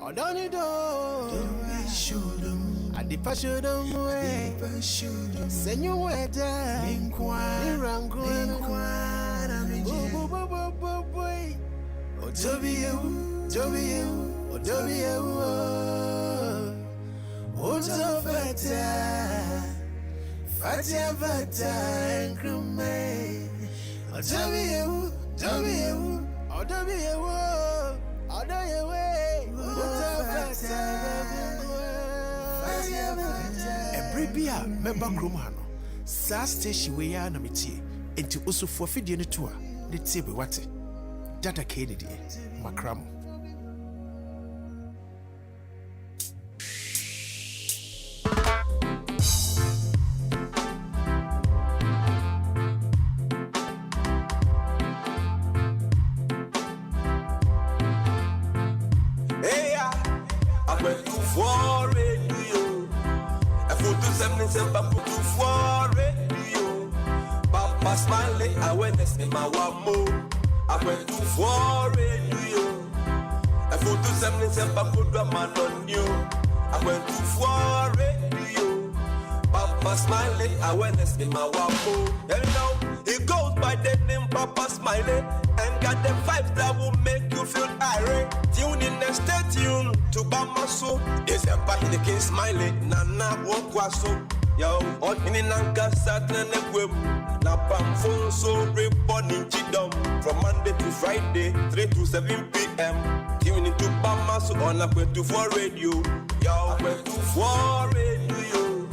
I don't need to shoot them. I dip a shoot them way. Send you way down. Inquire. Boy. Oh, W. What's up, Fata, and crewmate. Oh, W. Every beer, member Crumano. Sa station we are na metie. Enti also for fidie ne to a, ne tie be wate. Dada Kennedy, Macram. Smiley, awareness in my wamo. I went to for radio. I put to 77 put a man on you. I went to for radio. Papa Smiley, awareness in my wamo. And now he goes by the name Papa Smiley and got the vibes that will make you feel irate. Tune in and stay tuned to Bamaso. Is a back in the king Smiley, Nana Wokwaso. Yo, on in Nanka Saturn and Web. Napam phone so reborn Chidom from Monday to Friday, 3 to 7 p.m. Tune into Bamaso on a 24 radio. Yo, 24 radio.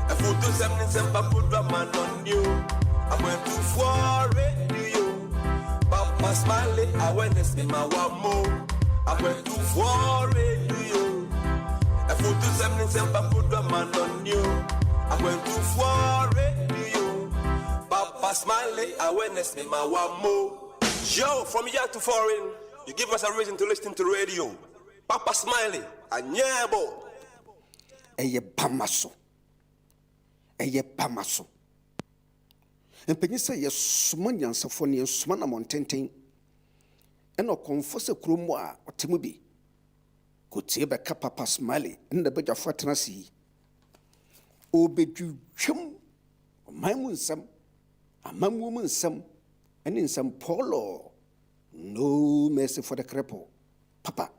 I put to 77 put a man on you. I went to 4 radio. Papa Smiley, awareness in my wamo. I went to 4 radio. I put to 77 put a man on you. I went to 4 radio. Papa Smiley, awareness in my wamo. Yo, from here to foreign, you give us a reason to listen to radio. Papa Smiley, a nyabo. Eye Bamaso. And Penny say, yes, summon Yansafoni and Sumana Montaigne. And no confess a crumwa or Timubi. Could see a Papa Smiley in the bed of Fatanasi. Obedu chum, my moon some, a man woman some, and in some polo. No mercy for the cripple. Papa,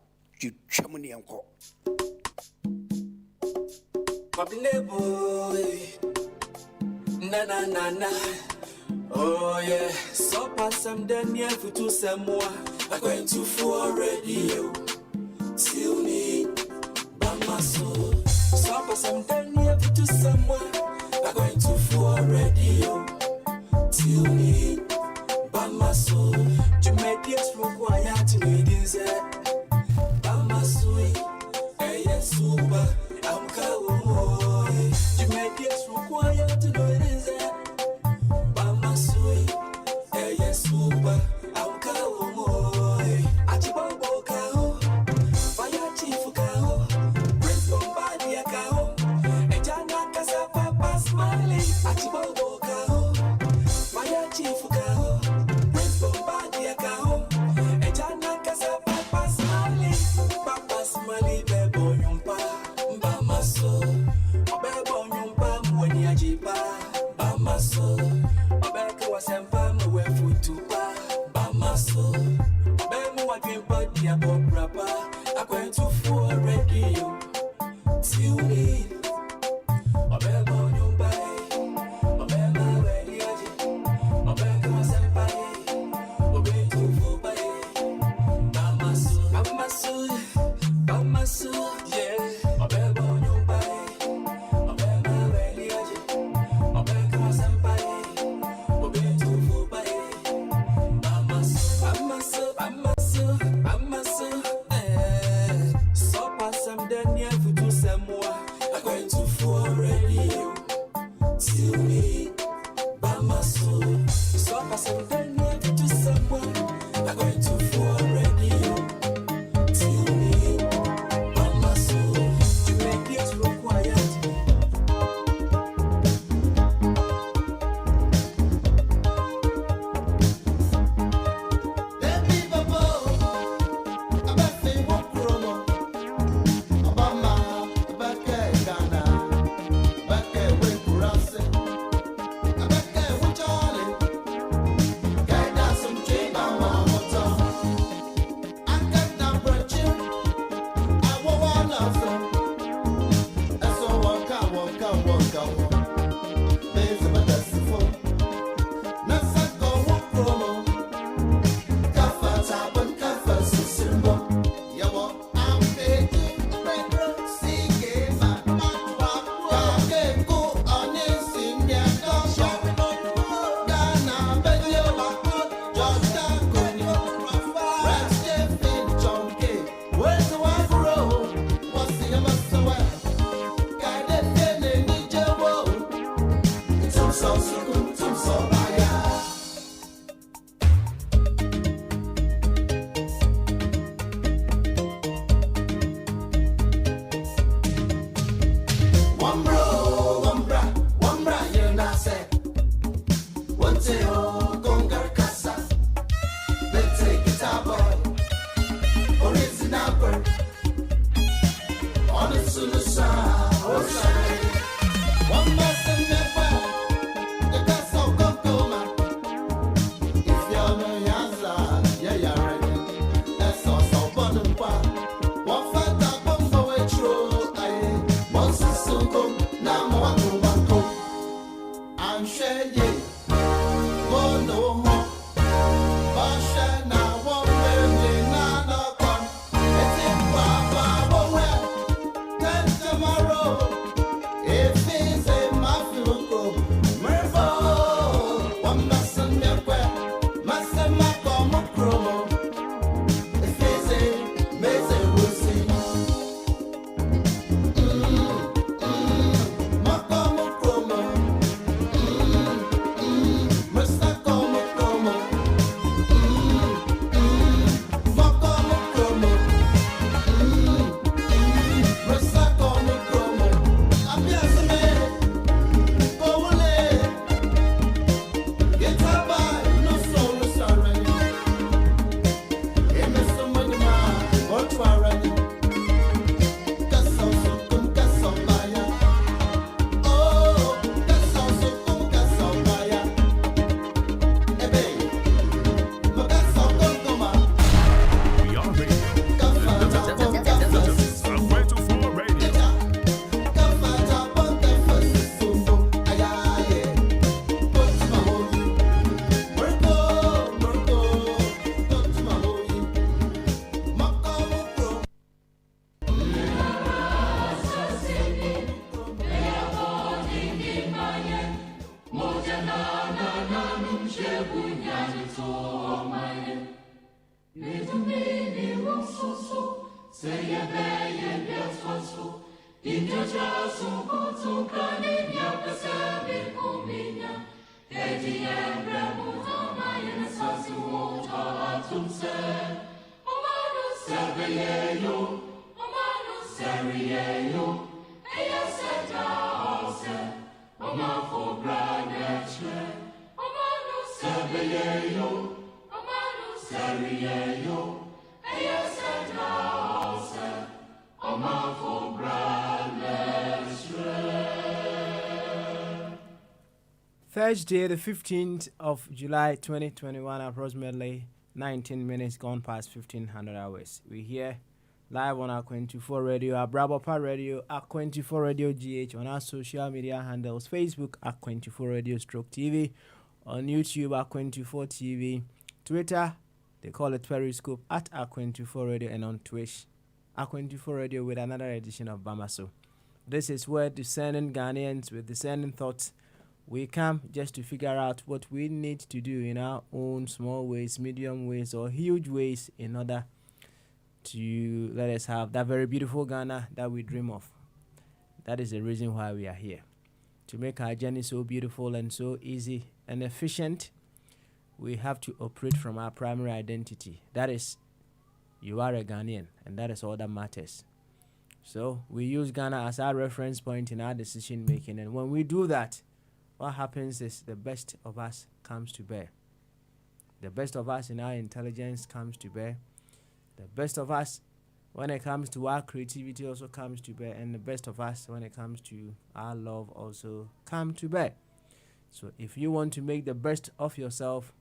you chummy uncle. Babine boy, na. Oh yeah, so pass some Daniel for two some more. I'm going to for radio. Tune in, Bamaso. So pass some Daniel for two some more. I'm going to for radio. Tune in, Bamaso. You made this require to me this. Bamaso, hey super. I'm going. You made this require to know it is it. Bamaso, hey super. I'm going. Achibambo kao, fire chief kao, Prince Bombardier kao, Ejana Casa Papa Smiley. Achibambo kao, fire chief kao, Prince Bombardier kao, Ejana Casa Papa Smiley. Papa Smiley bebo yumpa. Bamaso, obebo nyumpa mweni ajipa. Bamaso, obeko wasempa mwe futupa. Bamaso, obemu wadwimpa dia bobrapa. Akwentu for radio. Tune in. Obebo nyumpa obema weni aji. Obeko wasempa obetu fupa. Bamaso, yeah. Obebo nyumba, obema weni aji, obeko senpai, obetu fupa. Bamaso, so pass some Daniel for two some more. Thursday, the 15th of July 2021, approximately 19 minutes gone past 1500 hours. We're here live on our 24 Radio, our Brabapa Radio, our 24 Radio GH, on our social media handles, Facebook at 24 Radio Stroke TV, on YouTube at 24 TV, Twitter, they call it Periscope at our 24 Radio, and on Twitch, our 24 Radio with another edition of Bamaso. This is where discerning Ghanaians with discerning thoughts, we come just to figure out what we need to do in our own small ways, medium ways, or huge ways in order to let us have that very beautiful Ghana that we dream of. That is the reason why we are here. To make our journey so beautiful and so easy and efficient, we have to operate from our primary identity. That is, you are a Ghanaian, and that is all that matters. So we use Ghana as our reference point in our decision making, and when we do that, what happens is the best of us comes to bear. The best of us in our intelligence comes to bear. The best of us when it comes to our creativity also comes to bear. And the best of us when it comes to our love also comes to bear. So if you want to make the best of yourself,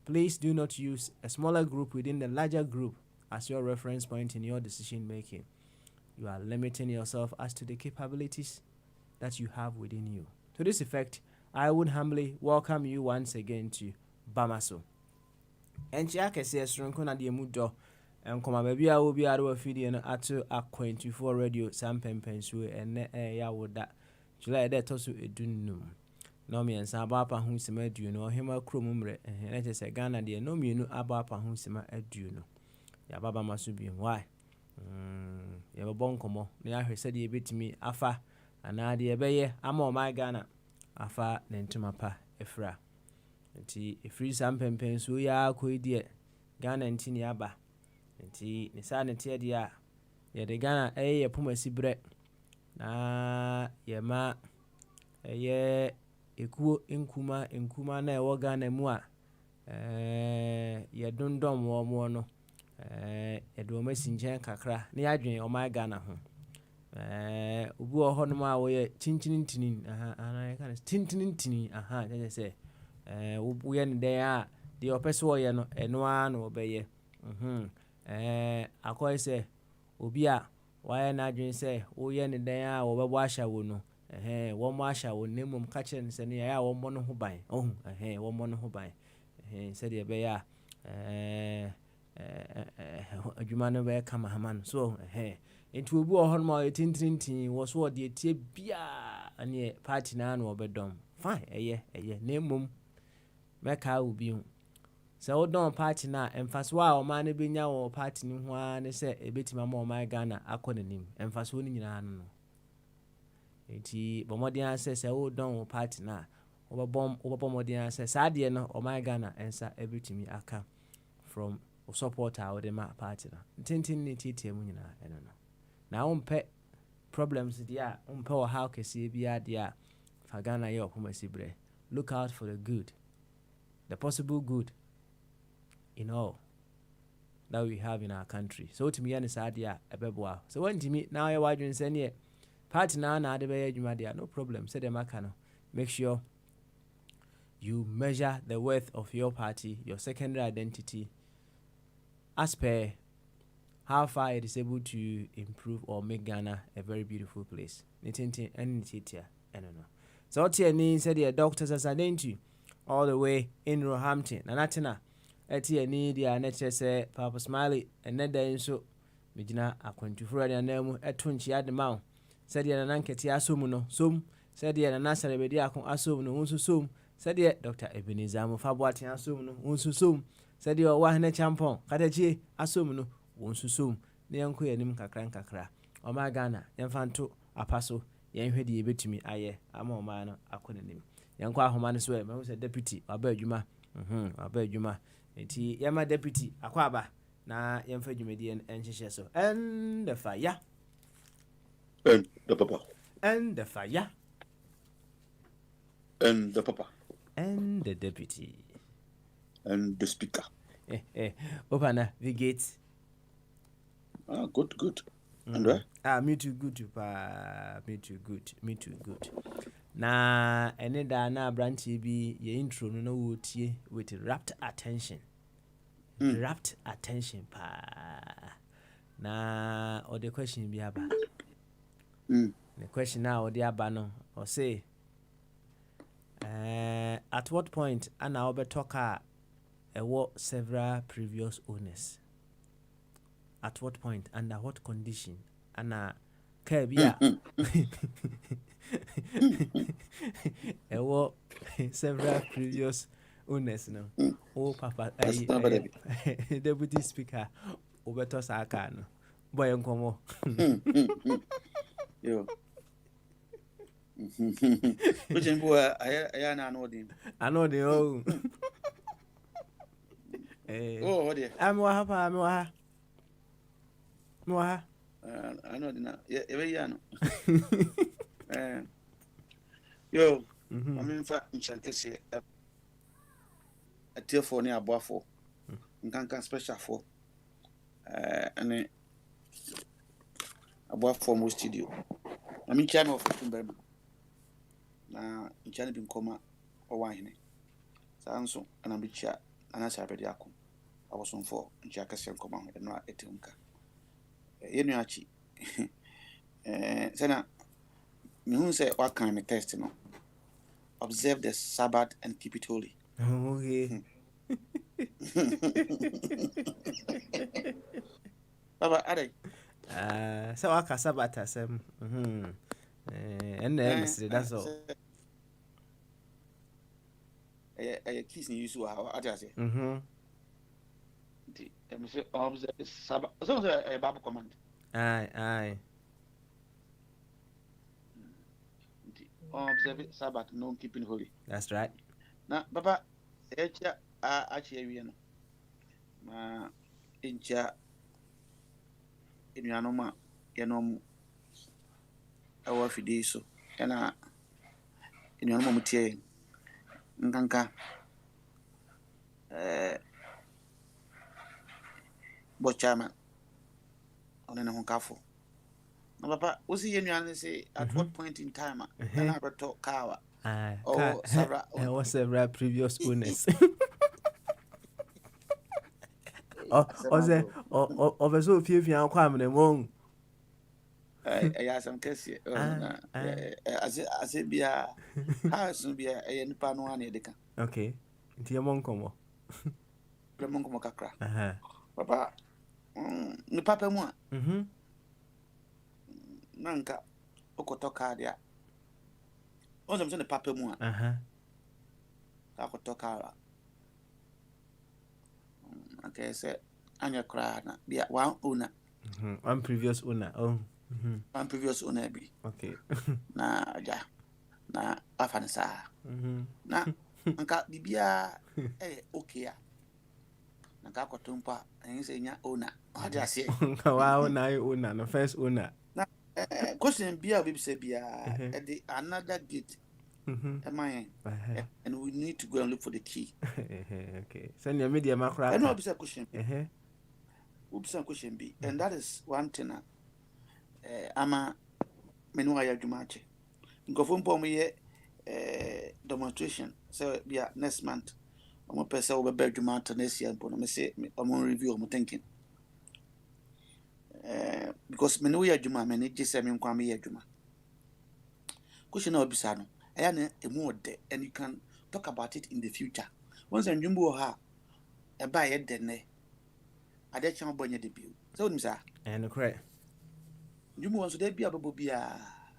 please do not use a smaller group within the larger group as your reference point in your decision making. You are limiting yourself as to the capabilities that you have within you. To this effect, I would humbly welcome you once again to Bamaso. And Chiaka says, Runkona de Mudo, and come baby, I will be out of a video at a 24 Radio, Sam Pensu, and ya would that July that also a dunum. No me and Sabapa who se made you know him a crumumre, and it is a Ghana dear, no me no Abapa who se ma eduno. Ya Baba must be why? You have a boncomo, near her said ye bit me, afa, and I dear I'm all my Ghana. Afa nentumapa efra nti efri sampempen so ya koidie Ghana ntini aba nti ne sa ne tie dia ye de Ghana ye pomasi bre na ye ma ye ekuo nkuma na e wo Ghana mu a ye dondom wo mo no ɛde si nkyɛn kakra na yɛadwene ɔman Ghana ho. Obi wɔ hɔ nom a wɔyɛ tintinintini tintinintini kyerɛ sɛ woyɛ ne dɛn a deɛ ɔpɛ sɛ wɔyɛ no ɛno ara na wɔbɛyɛ. Akɔyɛ sɛ obi a wayɛ n'adwene sɛ woyɛ ne dɛn a wɔbɛbɔ ahyɛ wo no wɔmmɔ ahyɛ wo na mmom ka kyerɛ no sɛ ne yɛyɛ a wɔmmɔ no ho ban wɔmmɔ no ho ban sɛdeɛ ɛbɛyɛ a adwuma no bɛyɛ kamahama no so nti obi wɔ hɔ nom a ɔyɛ tintinintini wɔ so wɔde atie biaa neɛ party no a na wɔbɛdɔm fine ɛyɛ na mmom mɛkaa wo bio sɛ wodɔn party no a ɛmfasoɔ a ɔman no bɛnya wɔ party no ho ara ne sɛ ɛbɛtumi ama ɔman Ghana akɔ n'anim ɛmfasoɔ no nyinaa no nti bɔ mmɔden ara sɛ wodɔn wo party no a wobɛbɔ mmɔden ara sɛ saa adeɛ no ɔman Ghana ɛnsa ɛbɛtumi aka from support a wode ma party no ntenten ne tietia mu nyinaa ɛno no na wompɛ problems deɛ a wompɛ wɔ haw kɛseɛ biara deɛ a fa Ghana yɛ ɔpomasi berɛ. Look out for the good, the possible good in all that we have in our country. So wotumi yɛ ne saa deɛ a ɛbɛboa. So woantumi na woyɛ w'adwene sɛ neɛ party na ade bɛyɛ adwuma deɛ a no problem. Sɛdeɛ maka no, make sure you measure the worth of your party, your secondary identity, as per how far it is able to improve or make Ghana a very beautiful place. So what you said the doctors as identity all the way in Roehampton. And Natina eti ni dia nature say Papa Smiley and Neda so Mijina akwantufu ade anamu etunchi ade ma said the nanketi asum no sum said the nasare bedi akon asum no unsu sum said the Dr. Ebenezer mo faboate asum no unsu sum said the wa hene champon kadachi asum no unsu sum ne yanko yanim kakra Oma Ghana yemfanto apaso yenhwe de yebetumi aye ama oma no akonanim yanko ahoma no so e me say deputy aba adwuma aba adwuma enti yema deputy akwaba na yemfa dwumadi enhyehye so and the fire and the papa and the fire and the papa and the deputy and the speaker. Opana the gate. Good. And where? Me too good me too good. Na ene da na branch bi ye intro no na wotie with rapt attention. Rapt attention pa. Na or the question bi aba. The question now or the aba no or say at what point ana obe talker several previous owners? At what point, under what condition, and Kabia several previous owners now. Oh, Papa, Deputy Speaker, Obeto Sakano, boy, and come yo. Which in boy, I know him. I know the old. Oh, dear. I'm Waha. I know the every year. Yo, I mean, in Chantilly, a tier for near Buffalo, and can special for and a Buffalo most studio. I mean, channel of Timberman. Now, in China, been coma or wine. Sanso, and I'm rich, and I said, I was on 4 and Jackass command and not a tunka. Yenuachi. Sena, me say what kind of test no? Observe the Sabbath and keep it holy. Okay. Baba, are so I can Sabbath as and then that's all. I kiss you so how I just say. Observe Sabbath. So a Bible command. Aye. Observe Sabbath, no keeping holy. That's right. Now, Baba, actually, ma incha Yanoma, our fideso, and in your moment, Nkanka. board chairman on an Honkafo. No, Papa, was he any say at what point in time? And I talk Kawa. Oh, Sarah. What's the previous owners? Ọbẹ̀sọ̀ òfin fi àwọn kwam ní mọ́. Ẹ̀yà some kẹ́sì àṣẹ bíà house bíà ẹ̀yẹ nípa ní wà ní ẹ̀dẹ̀kan. Okay, nti ẹ̀ mọ́ nkọ̀mọ́. Ẹ̀ mọ́ nkọ̀mọ́ kakra. Papa, nípa pẹ̀ mu a. Nanka ọkọ̀tọ̀ káàdì a. Wọ́n sọ ní papa mu a. Kakọ̀tọ̀ káàdì. Okay, say anya kra na bia one owner. One previous owner. Oh. One previous owner be. Okay. Na ja. Na afansa. Na nka bibia okay a. Na ka kotumpa en say nya owner. What just say? Wow, na owner, no first owner. Na question bia we say bia the another gate. And we need to go and look for the key. Okay. Send your media macro. I know a question. Question B. And that is one thing. Ama menua ya jumache. Nkofo mpo me demonstration. So be next month. Omo pesa wo be jumata next year mpo no me say omo review omo thinking. Because menua ya juma me ne gise me nkwa me ya juma. Question na obisa no. And you can talk about it in the future. Once a jumbo ha a buy it then I did chamber your debut. So, Mr. And correct. You want to be able to be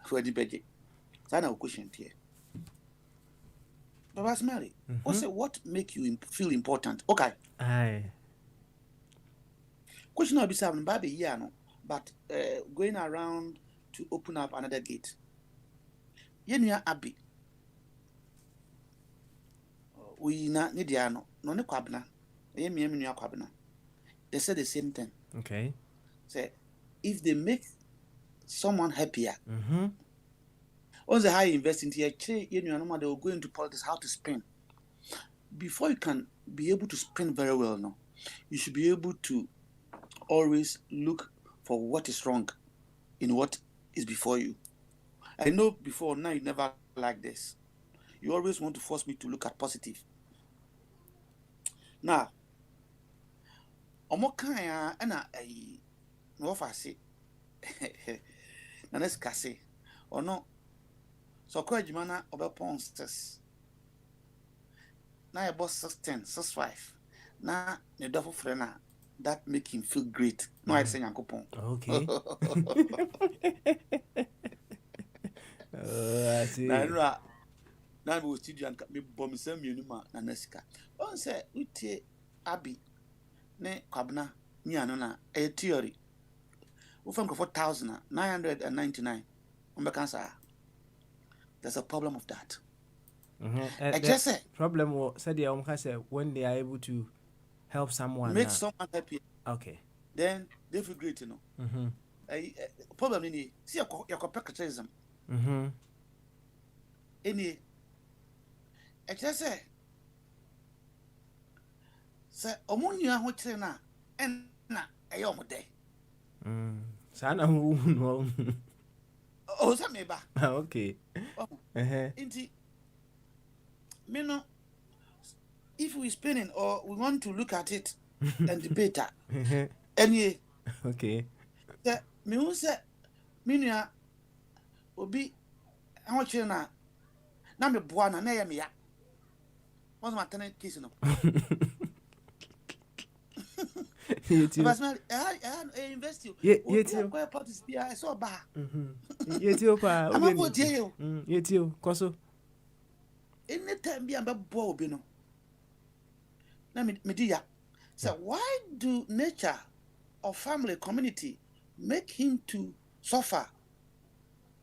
for the budget. So, I know question here. But what's Mary? What make you feel important? Okay. Aye. Question I'll be having baby yano, but going around to open up another gate. Yenya Abbey. We na Nidiano, no ne kwabna. Kwabna. They say the same thing. Okay. Say if they make someone happier, also how you invest into they will go into politics, how to spend. Before you can be able to spend very well now, you should be able to always look for what is wrong in what is before you. I know before, now you never like this. You always want to force me to look at positive. Now, Omokaya and no if I say, let's say, or no. So, Kwajimana over Ponsters. Now, I bought 610, 65. Now, the double friend that make him feel great. No, I say, Uncle Okay. I see. Now we studio and me bomb some unima na nesika. On say utie abi ne kwabna ni anona a theory. We from 4,999. There's a problem of that. I just say problem said when they are able to help someone make someone happy. Okay. Then they feel great, you know. Problem in see your capitalism. Any I just say omunya ho kire na en na eyo mo dey. Sana hu no. Oh, sa me ba. Okay. Inti me no if we spinning or we want to look at it and debate any okay. Me who say me nua obi ho kire na me boa na ya me ya. What's my tenant case no? You too. I invest you. You too. I saw bar. You too, pa. I'm about you. You too. Koso. Anytime be about Bob, you know. Now, media. So why do nature or family community make him to suffer?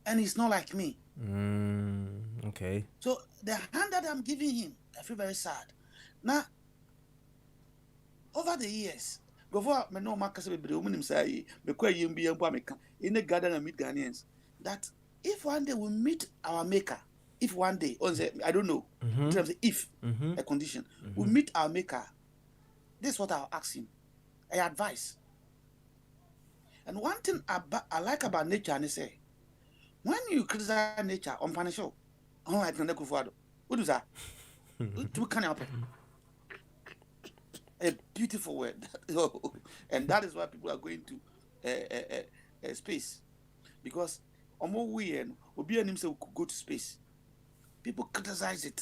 And he's not like me. Okay. So the hand that I'm giving him, I feel very sad. Now, over the years, before me know Marcus be woman say me kwa yim be yampo ameka in the garden and meet Ghanaians that if one day we meet our maker, if one day or say I don't know, in terms of if a condition, we meet our maker, this is what I'll ask him. I advise And one thing I like about nature, and say, when you criticize nature on punish show, unlike the Nekufado, what is that? What can happen? A beautiful word, and that is why people are going to space, because we and Obi and himself could go to space. People criticize it,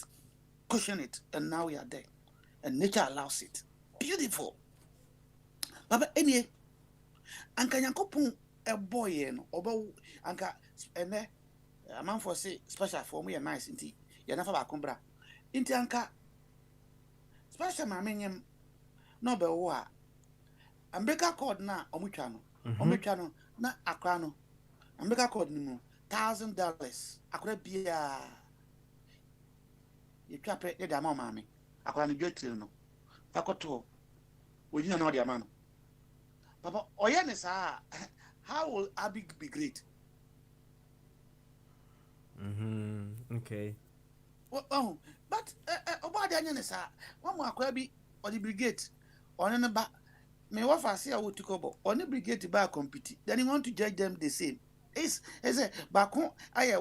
caution it, and now we are there, and nature allows it. Beautiful. But anyway, anka Yankopon a boy and obo anka ene a man for say special for me nice inti ya nafa ba kombra inti anka special ma menyem no be wo a ambeka cord na omutwa no na akra no ambeka cord ni mu $1,000 akra bia ye twa pe de da ma ma me akra no dwetire no fakoto wonyina na de ama no papa oyenisa how will Abi be great? Okay. Oh, but about the Anyanisa, one more crabby or the brigade on an about may what I say I would to go on the brigade to buy compete. Then you want to judge them the same. Is a back home, I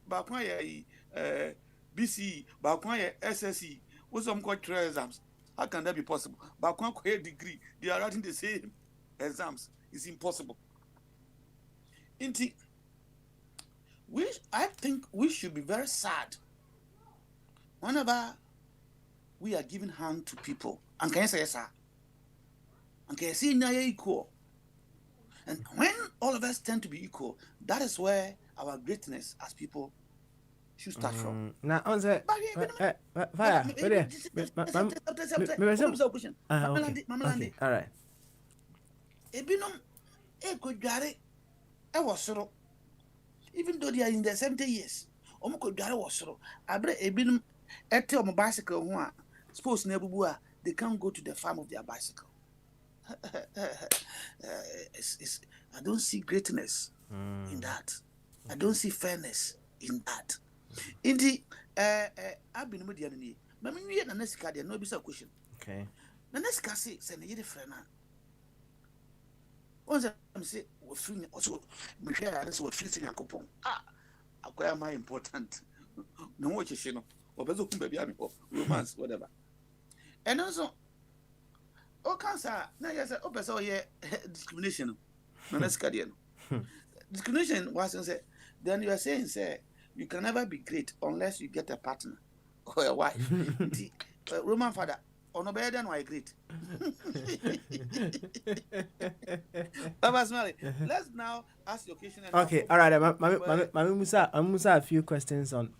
back BC, back SSE, with some quite exams. How can that be possible? Back one degree, they are writing the same exams. It's impossible. I think we should be very sad whenever we are giving hand to people. And can you say sir? And can you see now equal? And when all of us tend to be equal, that is where our greatness as people should start from. Now, on the fire. Okay, all right. Ebinom kodware was soro, even though they are in their 70 years. Kodware was soro. Abre ebinom ete on bicycle ho a suppose na ebubu a they can't go to the farm of their bicycle. I don't see greatness in that. I don't see fairness in that. Indeed, I've been with the enemy. Mammy, we are Nesca, there no be a question. Okay. The Nesca says, and you friend. Once I say, we're free also, Michelle, this was free in a coupon. Acquire my important. No, what you know, or better, baby, romance, whatever. And also, oh, cancer, now yes, oh, so yeah, discrimination. No, Nesca, discrimination wasn't said. Then you are saying, say, you can never be great unless you get a partner or a wife. The Roman father, or no better than why great. Baba Smiley, let's now ask your question. Okay, all right. Mami Musa, a few questions on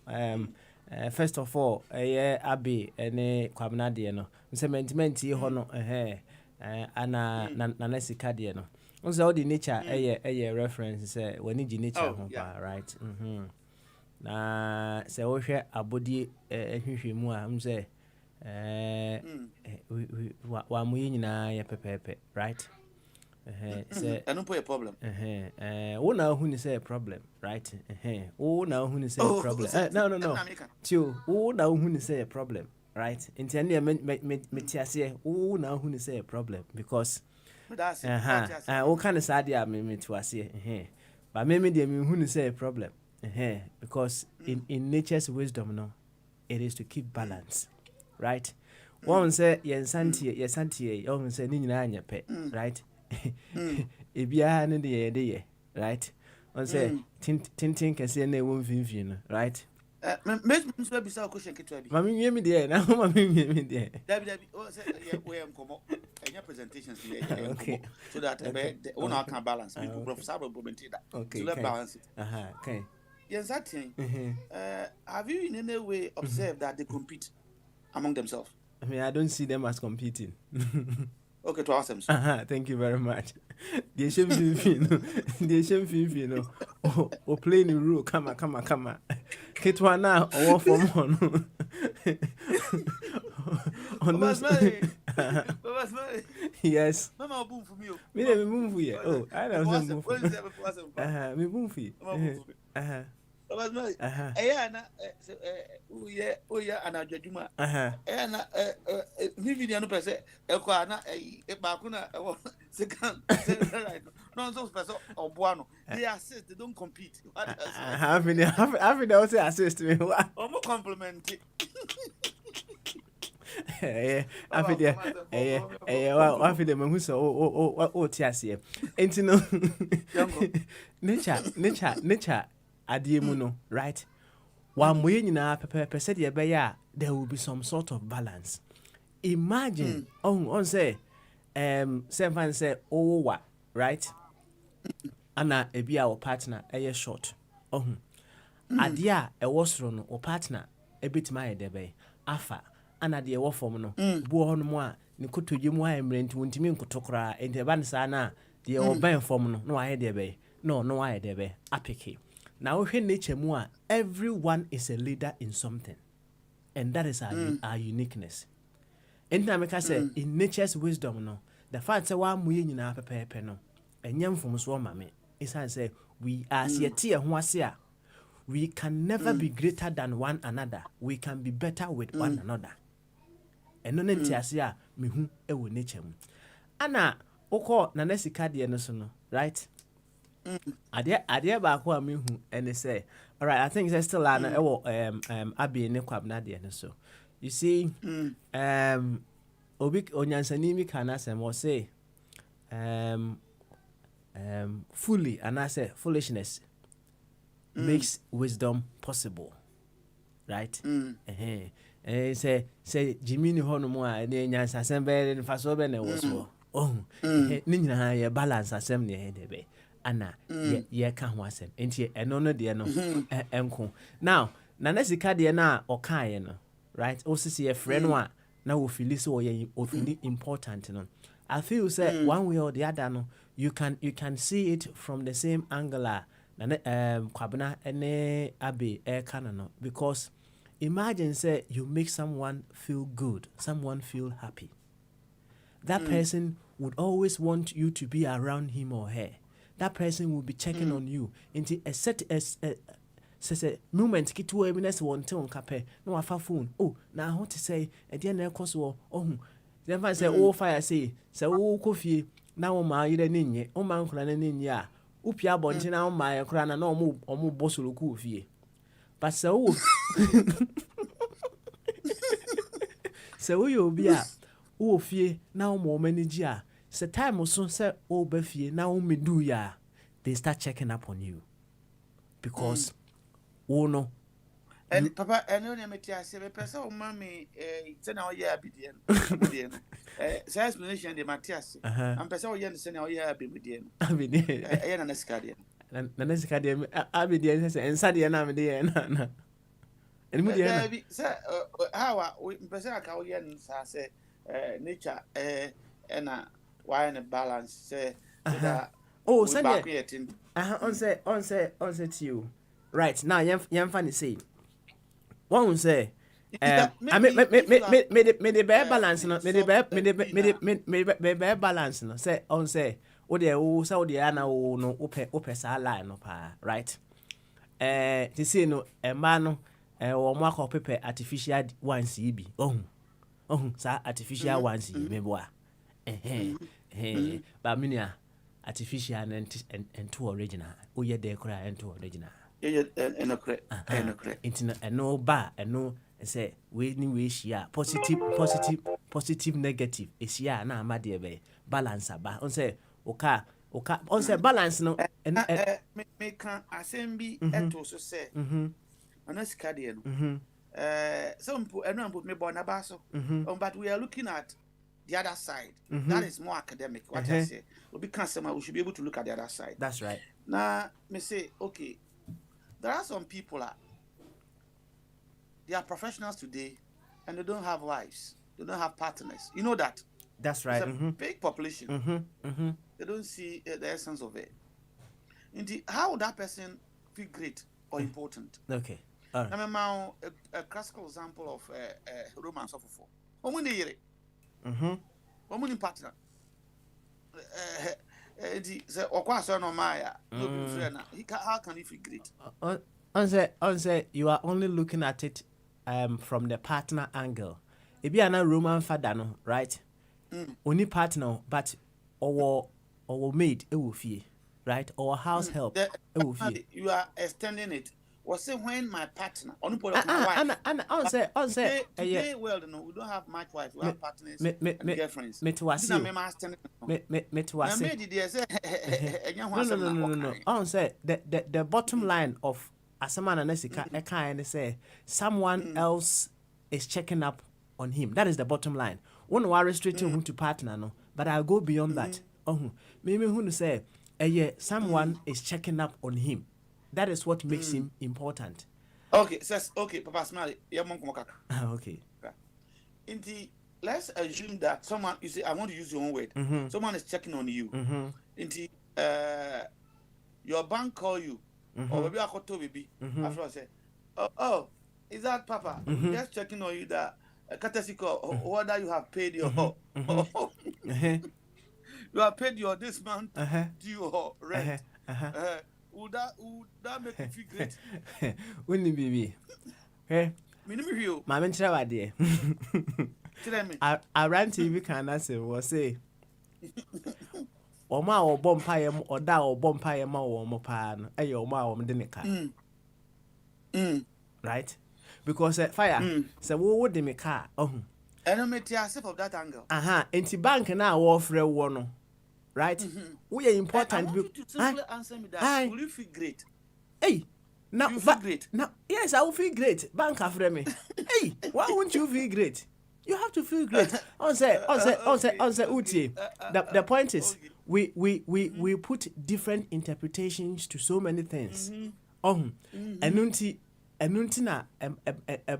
first of all, Abi and Kwabna Diano. Cementimenti hono ana Nanesika Diano. Also, all the nature a reference when you nature right? Na se wo hwe abodi ehwehwemu a mse wa muyi nyina ya pepepe right say I don't put a problem wo na hu ni say problem right wo na hu ni say problem no tio wo na hu ni say problem right ntia na me tiase wo na hu ni say problem because that's wo kan say dia me tiase but me dey me hu ni say problem because in nature's wisdom, no, it is to keep balance, right? One say yesantie, one say ni nyina anyepe, right? Ebia ne de right? One say tintin kese na ewo mfimfini, right? Me be say question ketwa bi. Mami mi de na mami mi de. Dabi o say we am komo. Enya presentations here okay. So that one can balance. People professor probability that. Okay. So let's balance it. Okay. Yes, that thing. Have you in any way observed that they compete among themselves? I mean, I don't see them as competing. Okay, to ask them. Thank you very much. The shame Fifino. Oh, play the rule. Come on. Ketwana or one from one. Yes. Mama boom for me. Me move here. Oh, I don't know. Me boom for you. was no. Uh-huh. Ayana, oh yeah, and a judgment. Uh-huh. And maybe no person, Equana, a Bakuna, second, no, those person or Buano. They assist, they don't compete. Having also assist me. Almost compliment. Afide afide mahu so o ti ase enti no nature adie mu no right wa moye nyina pepe said ye be ya there will be some sort of balance. Imagine on say seven say wa right ana ebi our partner eye short adie a e wo soro no o partner ebetima ye debe afa ana de wo fom no bu ho no mu a ne kotodwe mu a emre nti wontimi nkotokora enti ba ne sa na de wo ban fom no na wa he de be no wa he de be apeke na wo hwe nature mu a everyone is a leader in something and that is our uniqueness. And na make say in nature's wisdom no the fact say wa moye nyina pepepe no enyam fom so ma me isan say we are siete ho ase a we can never be greater than one another. We can be better with one another. And no nti ase a mehu e wo nature mu. Ana ukọ na nasika de no so no, right? Ade ba ko a mehu and say, all right, I think it's still an abi ne kwabna de no so. You see, obi onyansani mi kana sem o say fully and I say foolishness makes wisdom possible, right? Say Jimmy ni hono mo a ne nyansa sem be ne faso be ne wo so ni nyina ye balance asem ne he de be ana ye ka ho asem enti eno no de no enko now na nasika de na o kan ye no right o sisi ye friend no a na wo feel so ye o feel important no. I feel say one way or the other no you can see it from the same angle na kwabena ene abe e kana no because imagine say you make someone feel good, someone feel happy. That person would always want you to be around him or her. That person will be checking on you. Into a set say moment kitu e biness wonte on kape no afa phone. Oh, na how to say e dey na ekoso oh. Then fan say oh fire say oh kofie na wo ma yire ne nye. O ma nkura ne nye a. Upia bonche na wo ma ekura na omu bosoro ku ofie. But so you be a wo fie na wo manage a se time so say o ba fie na wo medu ya they start checking up on you because wo no and papa eno ne metia se be pesa o mami se na o ya abidie say explanation de matias am pesa o ya se na o ya abidie na nasika de na nasika de abidie se ensa de na me de na and maybe say how we pesa aka o ya nsa say nature na why in balance say that oh say on say to you right now yam funny say one say I me the balance no me the balance no say on say o de o say o de ana o no ope sa line no pa right to say no e ma no o mo akọ pepe artificial ones bi sa artificial ones me boa ba minia artificial and to original o ye de kra and to original no ba no say we ni we share positive negative is here na amade be balance ba on say oka on say balance no me can assembly eto so say anasika de no some people me born about so but we are looking at the other side that is more academic what I say we we should be able to look at the other side. That's right. Now me say okay, there are some people they are professionals today and they don't have wives, they don't have partners, you know that. That's right. It's a big population. They don't see the essence of it. Indeed, how would that person feel great or important? Okay. I remember a classical example of romance of four. Omuni partner. Oh, Say okwa so no maya. How can he feel great? On say you are only looking at it from the partner angle. If you are not Roman father, no, right? Only partner, but or maid, it will fee, right? Or house help, it will fee. You are extending it. Was say when my partner on wife. And on say Today, well, no, we don't have much wife. We have partners and girlfriends. Me to wasi. Me to wasi. No. On say the bottom line of Asaman and Nesika a kind say someone else is checking up on him. That is the bottom line. One are restricting him to partner, no, but I'll go beyond that. Maybe who say someone is checking up on him. That is what makes him important. Okay, says okay, Papa Smiley, Okay. Let's assume that someone, you say, I want to use your own word. Someone is checking on you. Your bank call you, or maybe I call to baby. After I say, oh, is that Papa? Just checking on you that courtesy call, or whether you have paid your you have paid your this month due or rent. Would that make you feel great? Wouldn't be? Hey, my mentor, idea. I ran TV can answer was say, or ma or bomb pie or da or bomb pie ma or mo pan, a your ma or the right? Because fire, so what would they make car? Oh, and I made yourself of that angle. Anti bank now offer one. Right? We are important. I want you to simply answer me that. Will you feel great? Hey, now you feel great? Now, yes, I will feel great. Bank after me. Hey, why won't you feel great? You have to feel great. On say, Uti. The point is, we put different interpretations to so many things. Enunti na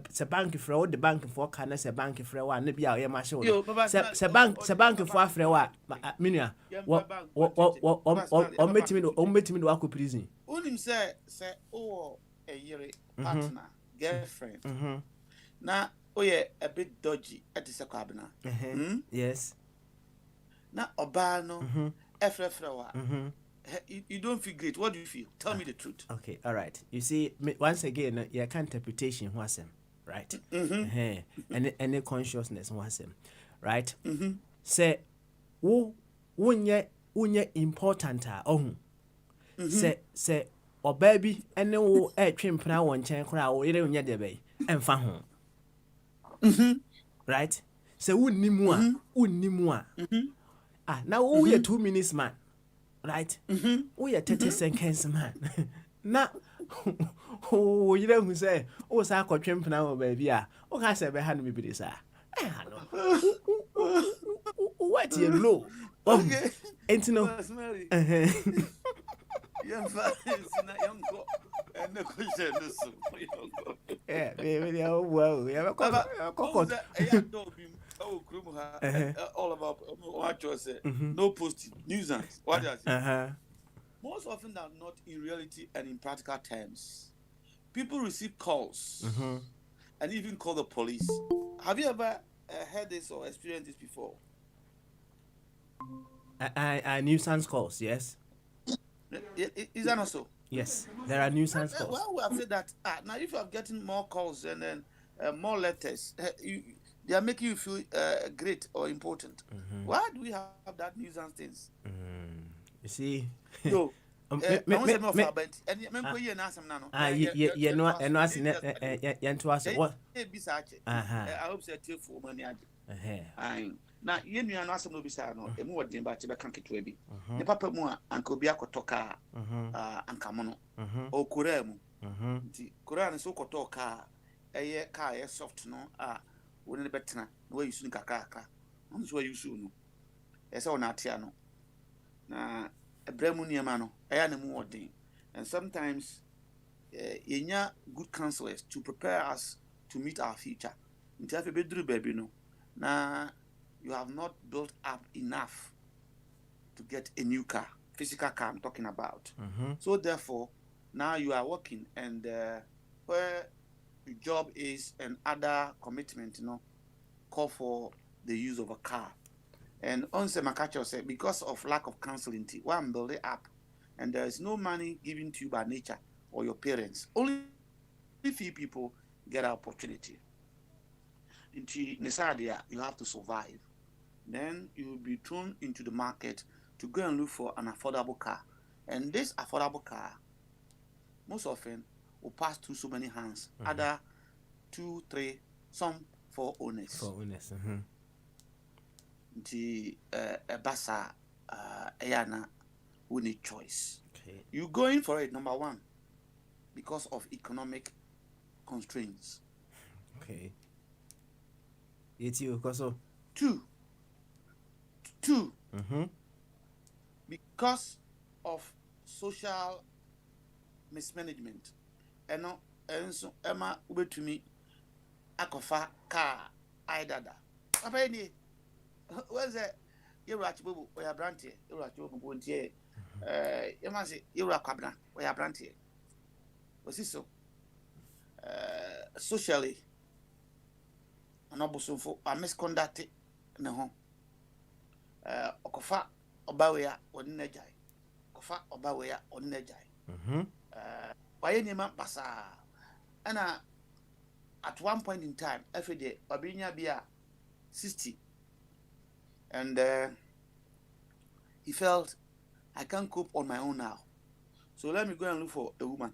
se bank for the bank for can se bank for one ne bia o yema hye wo se bank for afre wa minia o metimi do akọ prison unim say o a yere partner girlfriend na o ye a bit dodgy at the kwabena yes na oba no efrefre wa you don't feel great. What do you feel? Tell me the truth. Okay, all right. You see, once again, your interpretation was him, right? Any consciousness was him, right? Say, unye important say, or baby, and no trim pra one chain crowd, or either unya debe, and fa home. Right? Say, wouldn't more. Now, we are 2 minutes, man. Right? We are 30 seconds, man. Now, you know who say, oh, so I could trim now, baby. Oh, I said, behind me, this. What you low? Okay. Ain't no. Yeah, baby, oh, well, we have a cocoa. All about what you say. No posting, nuisance. What does it? Most often than not, in reality and in practical terms, people receive calls and even call the police. Have you ever heard this or experienced this before? Nuisance calls, yes. Is that not so? Yes, there are nuisance calls. Well, we have said that now if you are getting more calls and then more letters, they are making you feel great or important. Why do we have that nuisance things? You see, yo, na ye nua no asem no bisa no emu wodin ba che be kan ketwa bi ne papa mu a anka obi akotoka anka mo no o kura mu nti kura ne so kotoka eye ka ye soft no woni ne betena no wa yusu ni kakaka am so wa yusu no ese wona atia no na ebremu niema no eya ne mu wodin and sometimes yenya good counselors to prepare us to meet our future nti afi beduru baby no na you have not built up enough to get a new car, physical car I'm talking about. So therefore, now you are working and where your job is and other commitment, call for the use of a car. And onse Makacho said, because of lack of counseling, one build it up and there is no money given to you by nature or your parents. Only few people get an opportunity. Into Nisadia, you have to survive. Then you will be thrown into the market to go and look for an affordable car. And this affordable car, most often, will pass through so many hands. Other 2, 3, some 4 owners. 4 owners. The basa ayana we need choice. Okay. You going for it, number 1, because of economic constraints. Okay. It's you, Koso. 2, because of social mismanagement. And so Emma ube to me akofa car aidada. Papa ni what's that? You watch bubu or your brandy, you watch bubu bontie. You must say you are cabana or your brandy. Was it so? Socially, an obosun for a misconduct no home. Okofa obawea on nejai. Kofa obawea on nejai. Why any man pasa? And at one point in time, every day, Babinya be 60. And he felt, I can't cope on my own now. So let me go and look for a woman.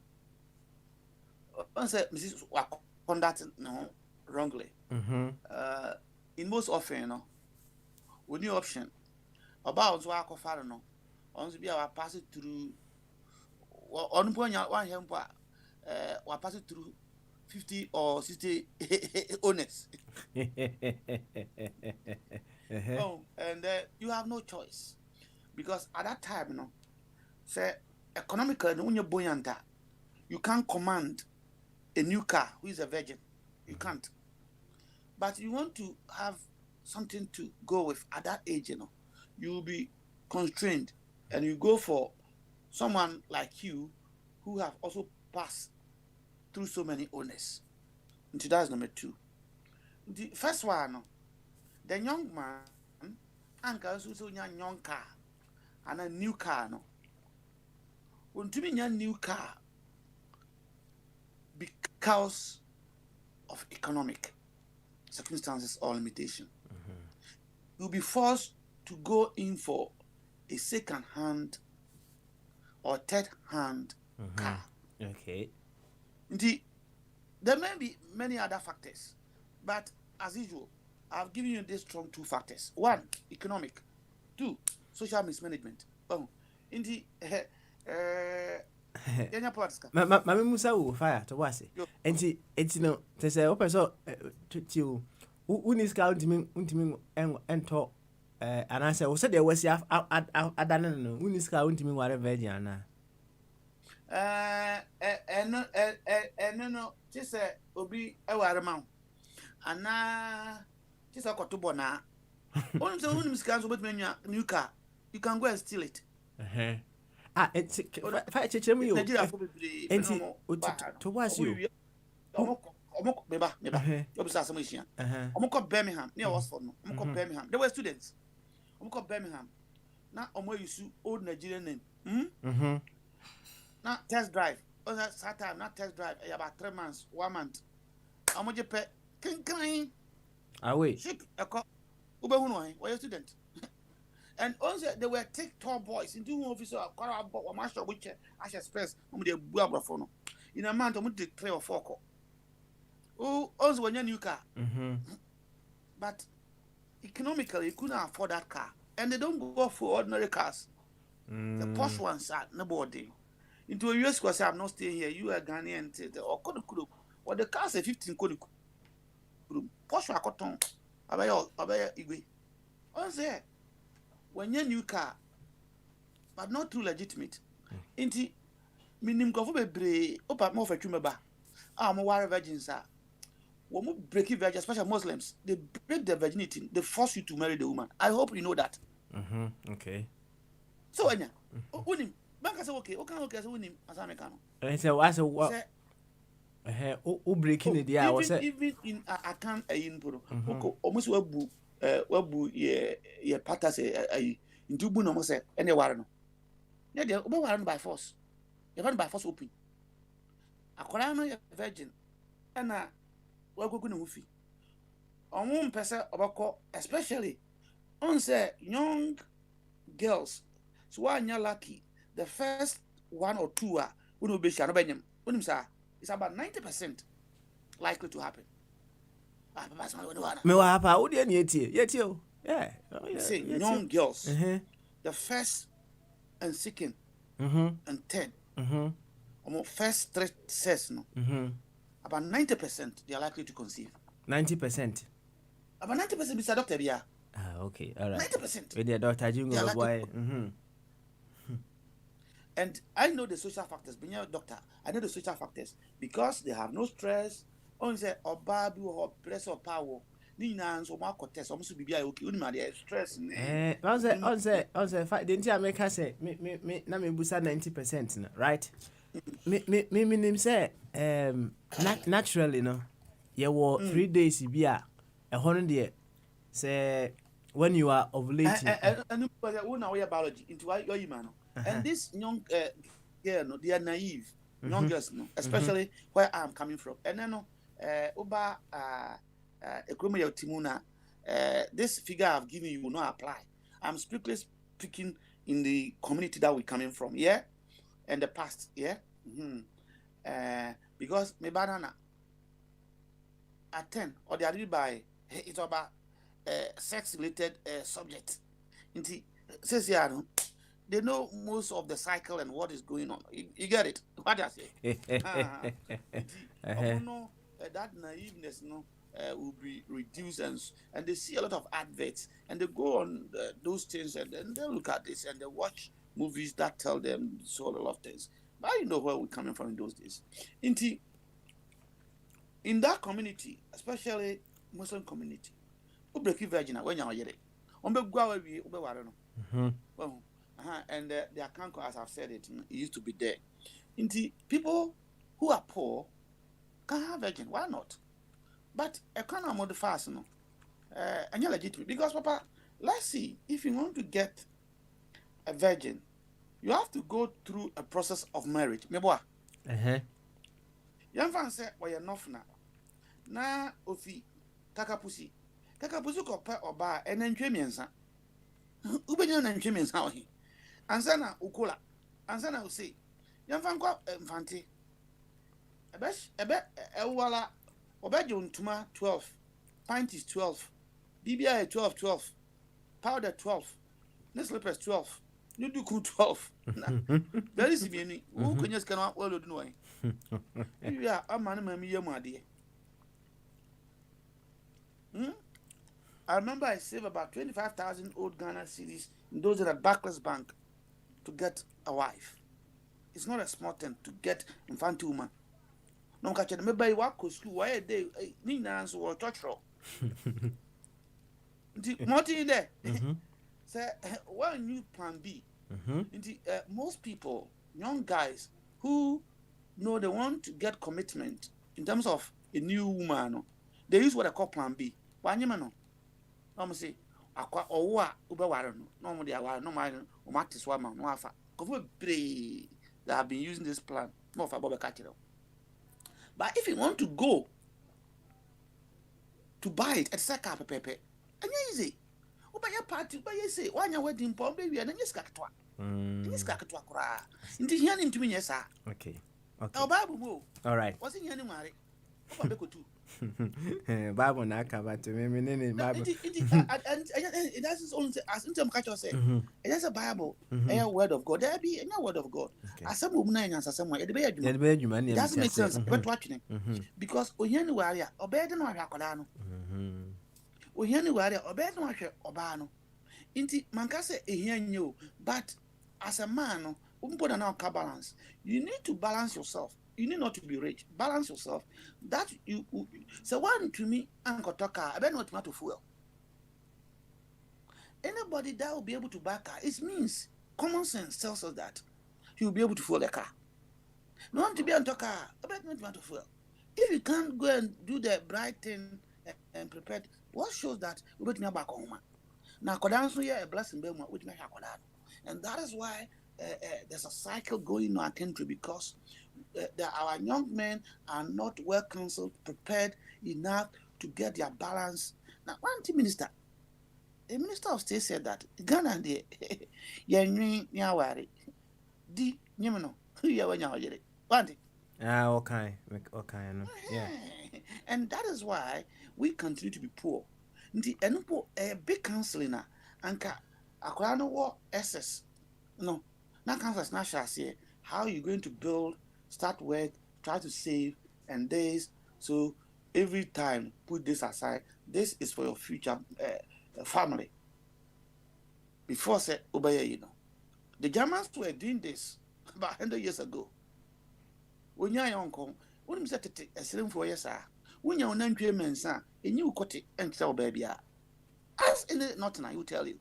Once Mrs. was conducting wrongly. In most often, you know, with new option, about what I father no, once be our pass it through. On point one him we pass it through 50 or 60 owners. Oh, and you have no choice because at that time, you know, say economically, when you're buoyant, you can't command a new car who is a virgin. You can't. But you want to have something to go with at that age, you know, you will be constrained, and you go for someone like you who have also passed through so many owners. And that's number 2. The first one, the young man, uncle so young car and a new car. No, when to be a new car because of economic circumstances or limitation, you'll be forced to go in for a second-hand or third-hand car. Okay. Indeed, there may be many other factors, but as usual, I've given you these strong 2 factors. 1, economic. 2, social mismanagement. Oh, indeed, Mami Musa will fire to was it. And it's no, they say, open so to Unis counting and talk. And I said, there was I don't know, Unis counting whatever, Jana. No, just obi ewa amount. And just a cotubona. Only the women's cars with me new car. You can go and steal it. It's fight me. To was you. Meba. Birmingham, near Oxford. Birmingham. They were students. Birmingham. Now, you see old Nigerian name. Now, test drive. That time, not test drive. About 3 months, 1 month. How much you pay? King. Away. Ship a cop. Uber, were a student. And also, they were take tall boys into officer of Corabot or Master Witcher, Ash Express, whom they bubble phone. In a month, I'm going to 3 or 4. Oh, also when you new car. But economically, you couldn't afford that car. And they don't go for ordinary cars. The posh ones are nobody. Into a US because I'm not staying here. You are Ghanaian, or Kodukudu. Or the cars are 15 Kodukudu. Posh are cotton. Abaya Igwe. Once there, when you new car, but not too legitimate. Inti, minim go for be opa more for tumeba. I'm a warrior virgins are. When we break it, especially Muslims, they break their virginity. They force you to marry the woman. I hope you know that. Okay. So, Anya, winning. Bank say okay. Okay, so winning as Americano. And so I said, what? Breaking the idea was even in I can't in puro. Almost webu ye pata say into bu no mo say any ware no. Yeah, they open ware by force. You find by force open. Akwara no yɛ virgin. Ɛna wagogu ne ho fi. Ɔmo mpɛ sɛ ɔbɛkɔ, especially on say young girls. So when you're lucky, the first 1 or 2 will be share benyam. It's about 90% likely to happen. Me wa hapa, wo de na yetie o. Yeah. Say young girls. The first and second and third. First 3 sets no. About 90% they are likely to conceive. 90%. About 90% is a doctor here. Okay, all right. 90%. With the doctor, you go boy. And I know the social factors. Being a doctor, I know the social factors because they have no stress. On say or baby or press or power. Nina and so more contest. Almost be okay. Only stress. On say. Didn't you make her say me? Na me busa 90%, right? Me say naturally no. You were 3 days be a 100 say when you are ovulating. And we know your biology into your human. And this young girl, no, they are naive. Young girls, no, especially where I'm coming from. And then Oba Ekromaya Timuna, this figure I've given you will not apply. I'm strictly speaking in the community that we're coming from, yeah, and the past, yeah. Because my banana at 10 or they are read by it's about sex-related subject. Says yeah, they know most of the cycle and what is going on. You get it? What I say? No, that naiveness, will be reduced, and they see a lot of adverts, and they go on those things, and then they look at this, and they watch movies that tell them so a lot of things. But you know where we're coming from in those days. In that community, especially Muslim community, we break virgin when you're yet. And the account, as I've said it used to be there. People who are poor can have virgin. Why not? But a kind of fast, and you're legitimate. Because, Papa, let's see, if you want to get a virgin, you have to go through a process of marriage. Meboa. Young fan said, well, you're enough now. Na ofi kakapusi ko pa oba enantwe miensa ubenya nantwe miensa ohi ansa na ukola ansa na usi yamfa nkwa mfante ebe ewala obeje ntuma 12 pint is 12 bibia 12 powder 12 ne slippers 12 you do 12 very sibieni wo konya sika na wo lodu no wan ya amane mami yemu ade. I remember I saved about 25,000 old Ghana cedis in those at Barclays Bank to get a wife. It's not a small thing to get infant woman. No catch it. Maybe work school. Why they need answer or touch row. Martin there. Say one new plan B. Most people, young guys who know they want to get commitment in terms of a new woman, they use what I call plan B. Why you know? I'm say, "Akwa owa ubeware no. No mo dia ware no man o matis wa ma no afa." Kofo pray they have been using this plan. No for Bob catch it. But if you want to go to buy it at Saka pepe, and easy. Oba your party, but you say, "Why your wedding pom baby and you skakatwa." You skakatwa kra. Ndi hian into me yes sir. Okay. Bible. All right. What's in here anymore? Oba beko too. Bible na kaba to me Bible. It doesn't only say as into catch say. It is a Bible, a word of God. There be a word of God. As some woman answer somewhere. It doesn't make sense. But watching because Oyeni warrior obey the no akola no. Oyeni warrior obey no ahwe oba no. Inti manka say ehia nyo, but as a man no, now balance. You need to balance yourself. You need not to be rich. Balance yourself. That you so one to me, Uncle Toka, I bet not to fuel. Anybody that will be able to buy a car, it means common sense tells us that he will be able to fuel the car. No one to be on the car, I bet not to fuel. If you can't go and do the bright thing and prepare, what shows that we bet me back home. Now, Kodanso here a blessing with me, and that is why there's a cycle going in our country because our young men are not well counseled, prepared enough to get their balance. Now, one team minister, a minister of state said that Ghana, the Yawari, di Yemino, one thing. Okay, no. Yeah. And that is why we continue to be poor. A big counseling anka akwara no wo SS. No, not counselors not shall say how you going to build, start work, try to save, and this. So every time put this aside. This is for your future family. Before say obey, the Germans were doing this about 100 years ago. When you're young, when you set a slim for yes, when you're non mensa, a new cottage and tell baby. As in it, not I will tell you.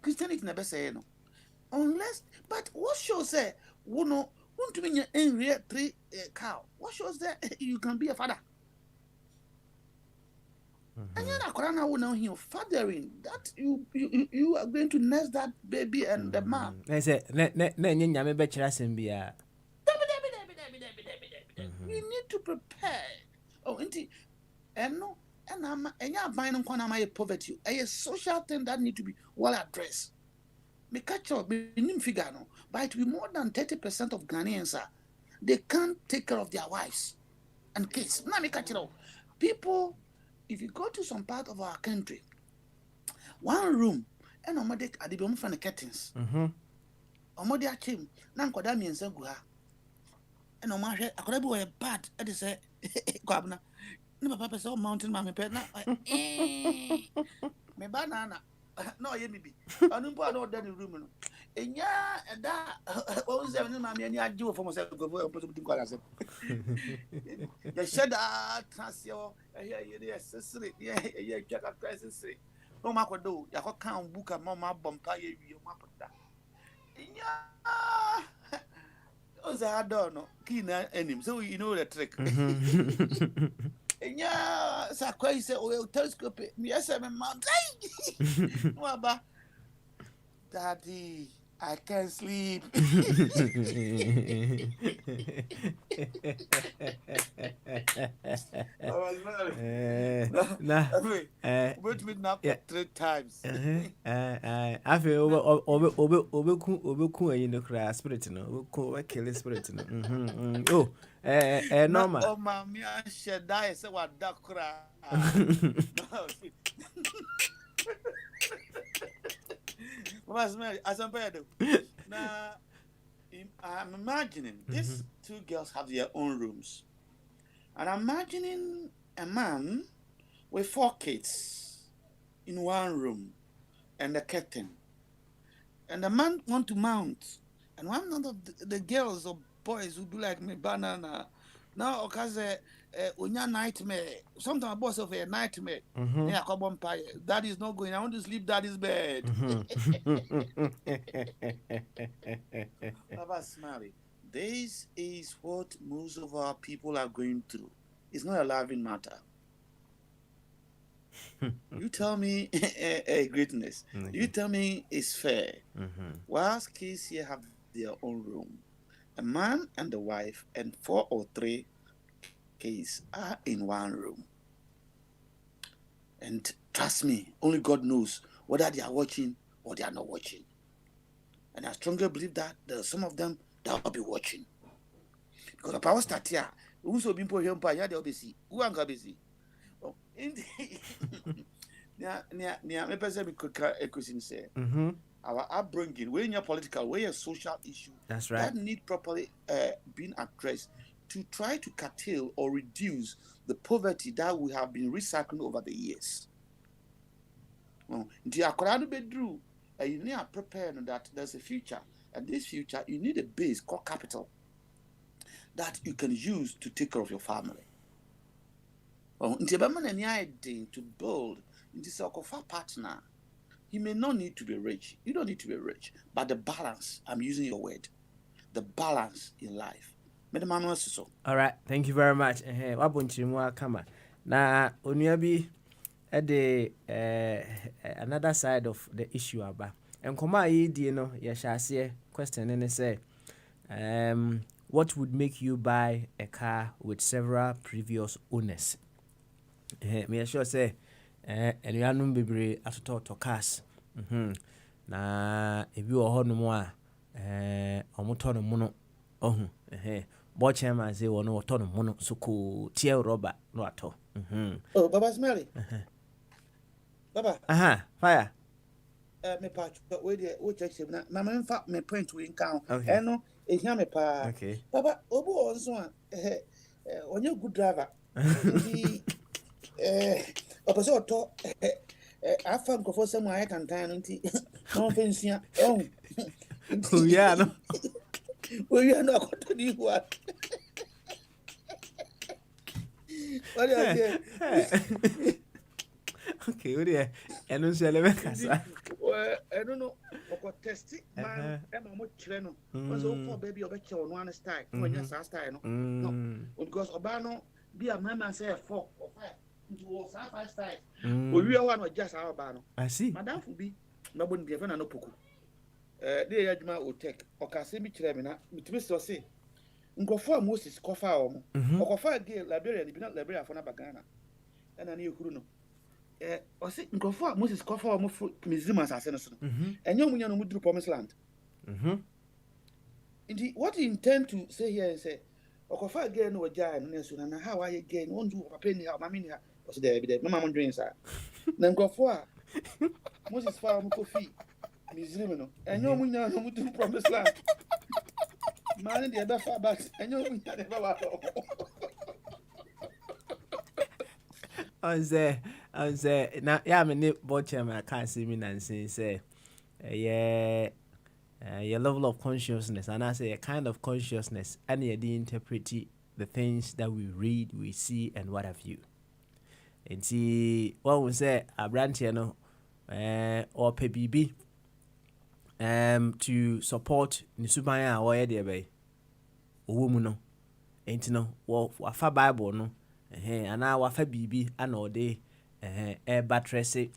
Christianity never say no. Unless, but what shows say, won't to be in real 3 cow? What shows that you can be a father? And you're not going to know him fathering that you are going to nurse that baby and the man. They say, You need to prepare. Oh, and no, and you're buying on poverty. A social thing that need to be well addressed. Me catch up, me figure no, but it will be more than 30% of Ghanaians they can't take care of their wives and kids. Now me catch up. People, if you go to some part of our country, one room, and omade adibe from the curtains. Omade achim, na nkoda miensa gu ha. And omahwe akoda bi we bad, e dey say kwabna. Ni papa say mountain ma me pe na me banana. No, ye me be. Anu mpo na oda ni room no. Enya da o say ni ma me ani ajiwo for myself go for put think kwala say. Ya sheda transio ye dey accessory ye jaka accessory. No ma ko do ya ko kan buka ma bompa ye wi ma poda. Enya o say ado no kina enim so you know the trick. Enya sakwai say o telescope me say me mount. Waba Daddy, I can't sleep. Wait me now 3 times. I feel obeku no cry spirit no kill spirit no. Oh, normal. Oh mama, I should die say what that cry. Now, I'm imagining these 2 girls have their own rooms. And I'm imagining a man with 4 kids in one room and a curtain. And the man want to mount. And one of the girls or boys will be like me, banana. Now, because unya nightmare. Sometimes a boss of a nightmare. Yeah, that is not going. I want to sleep daddy's bed. Baba Smiley, this is what most of our people are going through. It's not a laughing matter. You tell me greatness. You tell me it's fair. Whilst kids here have their own room, a man and the wife and 4 or 3 kids are in one room. And trust me, only God knows whether they are watching or they are not watching. And I strongly believe that there are some of them that will be watching. Because the power start here. Who's so being put here, they'll be see. Who are going to be see? Oh, indeed. Me person a question say. Our upbringing, when you're political, when you're social issue, that's right, that need properly being addressed to try to curtail or reduce the poverty that we have been recycling over the years. You need to prepare that there's a future, and this future you need a base called capital that you can use to take care of your family. To build this partner. He may not need to be rich. You don't need to be rich. But the balance, I'm using your word, the balance in life. All right, thank you very much. Now, Onyabi at the another side of the issue about. And Koma, you know, shall see question and say, What would make you buy a car with several previous owners? Me sure say anuanom bebree atotɔ cars. Na ebi wɔ hɔ nom a ɔmo tɔ no mono ɔho board chairman say wɔno wɔtɔ no mono so ko tie rubber no atɔ. Oh, Baba Smelly. Baba. Fire. Me patch we dey we check him na me fa me print we count. Okay. No e hia me pa. Okay. Baba obu on so a onye good driver. He opposite to afa nkofo sem aye kantan no nti no fensia Oh yeah no. We are not going to do what. What do you say? Okay, what do you? I don't say eleven kasa. I don't know. I test it, man. I'm a much channel. Because all baby of a child one style. When you're style, no. Because Obano be a man and say 4 or 5. It was 5 style. We are one or just our bano. I see. Madame will be nobody be a fan of Poku. The Yajma will take or Cassimi Tremina, Mr. say. Nkɔfo Moses kɔfa wɔn. Ɔkɔfa gay Liberia, bi na Liberia for na bagana. Ɛna ne yɛkuru no. Ɔsi nkɔfo Moses kɔfa wɔn fo Misrim asase no so. Ɛnyɛ wɔn nya no mu duru Promised Land. Indeed, what you intend to say here is say ɔkɔfa gay no ɔgya no so na how are you gay no ndu papa ni ha mama ni ha. Ɔsi there be there mama mo dwen sa. Na nkɔfo a Moses fa wɔn kofi Misrim no. Ɛnyɛ wɔn nya no mu duru Promised Land. Man, the other far back, and you never I say, now, yeah, I'm a board chairman. I can't see me and say, yeah, your level of consciousness, and I say a kind of consciousness, and you interpret the things that we read, we see, and what have you. And see, what we say, a branch, you know, or PBB. To support Nisubaya or Ediabe. Woman, no, ain't no, wafa Bible, no, and now wafa BB, and all day, buttress it,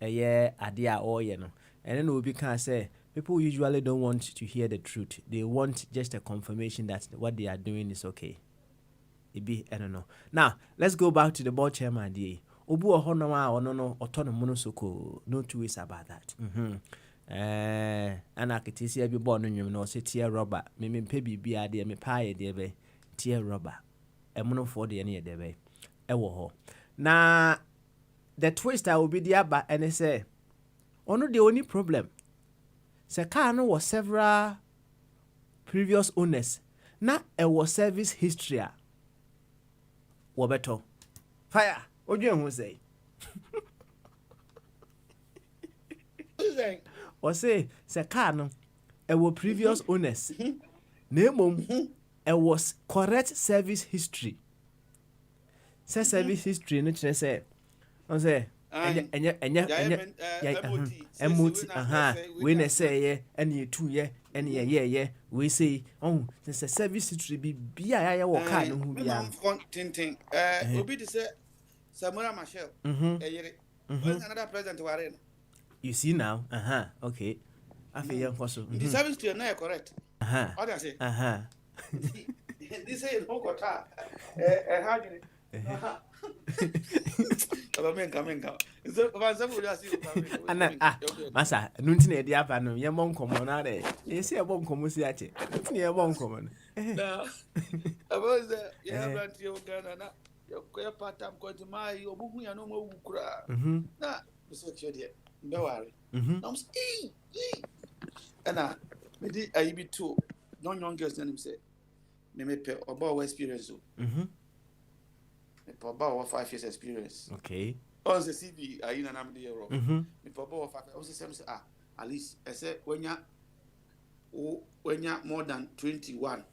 a year, a dear, or you know, and then we can say people usually don't want to hear the truth, they want just a confirmation that what they are doing is okay. It be, I don't know. Now, let's go back to the board chairman, Obu Ohonoma or no, autonomous, no two ways about that. And I could see every born in you know, say tear rubber, me pebby be idea me pie dear bay, tear rubber, a mono for the any day bay, a war. Now, the twist I will be the abba and they say, oh no, the only problem. Sakano was several previous owners, not a was service history. Wabeto fire, what do you say? Or say, Sakano, it was previous owners. Name it was correct service history. Say service history, no say. I say, we say, and you 2 year, and yeah, we say, oh, there's a service history be I walk kind who be Tinting. Obi to say, Samura Machel, another president who are in. You see now, okay. I feel young also. The service to you correct. What I say? This is no quota. How do you? Come. So, Massa, Nuntin, the Apano, your mom common are there. You see a bomb commusiate. Near a bomb common. No, I was there. You have your gun, your part time going to my your book, you know, more cry. Nah, so dear. No worry. I'm and I be too. No young girls than him say. Me pay about experience. Me about 5 years experience. Okay. On the CV, I in an am the euro. Me about 5. I was say at least I say when you more than 21.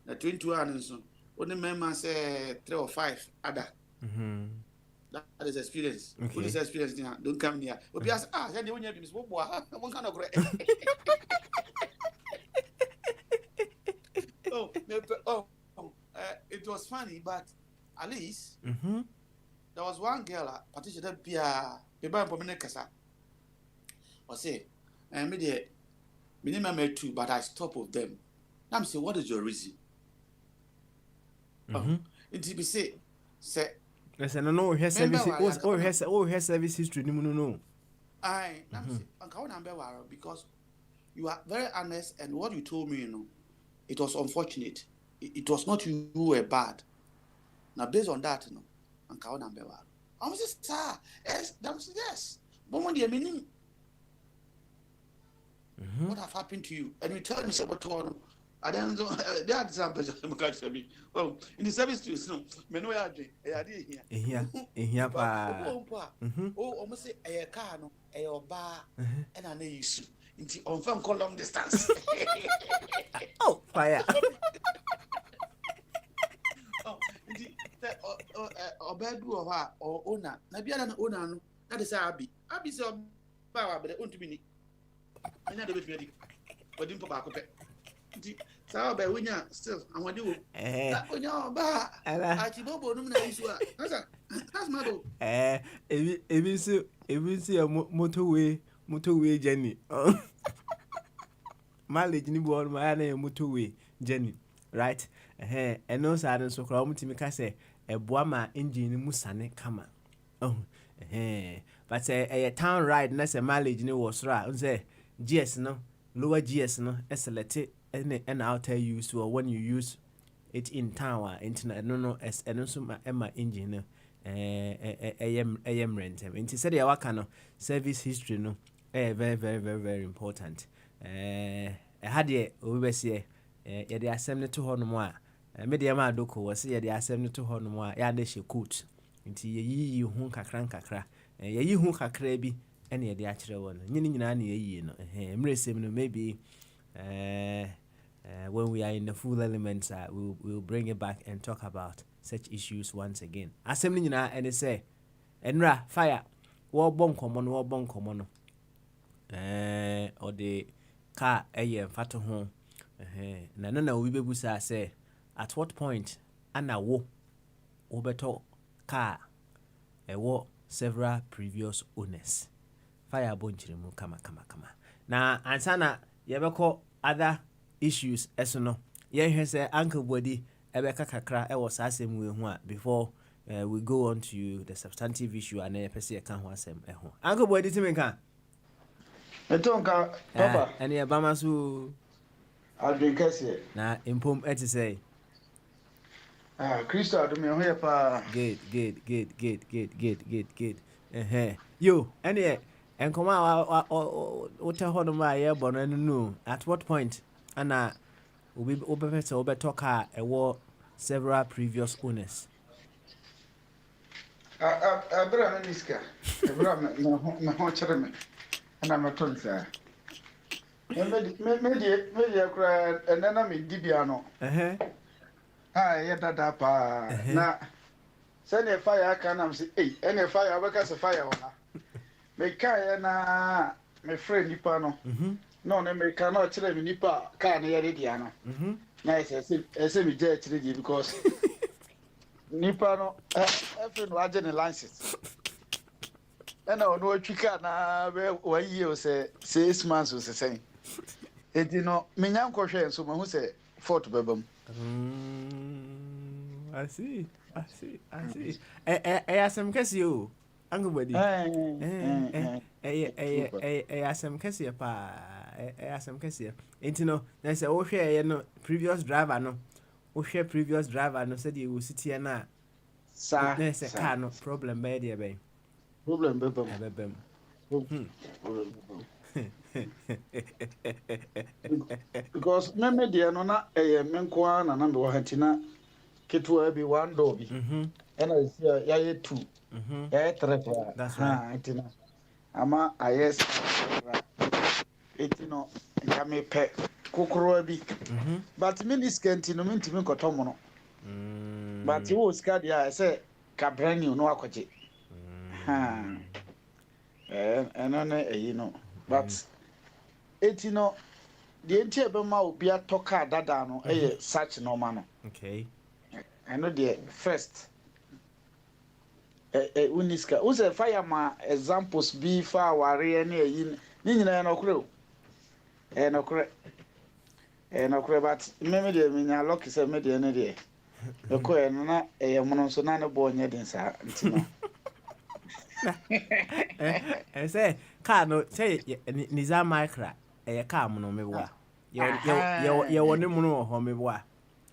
The 21 and so. When the member say 3 or 5 other. That is experience. Okay. What is experience now? Don't come near. But because then you have Miss Bobo, one kind of great. It was funny, but at least there was one girl, Patricia that Pia, Beba Pomenekasa. Or say, and me minimum 2, but I stop with them. I'm say, what is your reason? It be say listen, no, we have service. We have service history. No. I'm say, because you are very honest, and what you told me, it was unfortunate. It was not you who were bad. Now, based on that, I'm just, sir, yes. But when meaning, what have happened to you? And you tell me about I don't know. There are examples of me. Well, in the service to you, men were here. Oh, almost say a car, a bar, and an issue. On phone call long distance. Oh, fire. Or bedroom of her or owner. Nabian an owner, that is Abby. Abby said, Bow, but I want to be. I never be ready. But didn't pop up. So, by winner still, I want you. When you're bar, I keep up on that's my book. If you a motorway journey. Mileage ni board my motorway journey, right? And no sudden so crowd to me can say a boama engine musane kama. But a town ride ness a mileage ni was right. Say GS no, lower GS no, select and I'll tell you so when you use it in town internet no as and also my Emma engine AM rent. And he said ya wakano service history no very important. Had ye we say ye the assembly to honoma media ma doko was ye the assembly to honoma ya de she coat nti ye hu kakra ye hu kakra bi ene ye de akire won nyini nyina na ye no mresem no maybe when we are in the full elements we'll bring it back and talk about such issues once again. Assembly nyina ene say enra fire wo bon komo no or the car fato ho na we bebusa say at what point ana wo beto car several previous owners fire bonchire mu kama na ansana yebeko other issues no ye say uncle body ebeka kakra was asem we ho before we go on to the substantive issue and pese ka ho asem ho uncle body timenka Etonka papa and ya bamasu adrinkese na impom eti say Christo adumi ho ye pa good yo ene enkoma what hono ma ye bono no at what point ana obi obepese obetalk several previous owners abra niska abra me ho chere me na meton sa me kura enana me dibia no ye dada pa na sene fire aka na mse ene fire abeka se fire wona me kai na me friend nipa no no na me ka na chere me nipa ka na ye dia no na ese me je chere di because nipa no every no agent license ena ono atwika na be 1 year say 6 months was say enti no menya nkwohwe enso mahu say fort bebam I see asem kesi o angobody asem kesi pa asem kesi enti no na say wo hwe no previous driver no said you will sit here na sa say car no problem be there be problem bebam because me dia no na menko na me wo hatina ketwa bi one door bi ena ya ye 2 ya 3 that's right itina ama ayes etino ya me pe kokoro bi but me niskenti no mentimi kotomo no but wo skadi ya say ka brand new no akoje enone eyi no but etino the entie be ma obi atoka dada no such normal no okay I know the first uniska use fire ma examples be far ware na eyi ni nyina no kure no kure no kure but me de me nya lucky say me de ne de e ko e na e mo so na ne bo nya den sa ntino say car no say niza micra car mo no meboa ye woni mo no ho meboa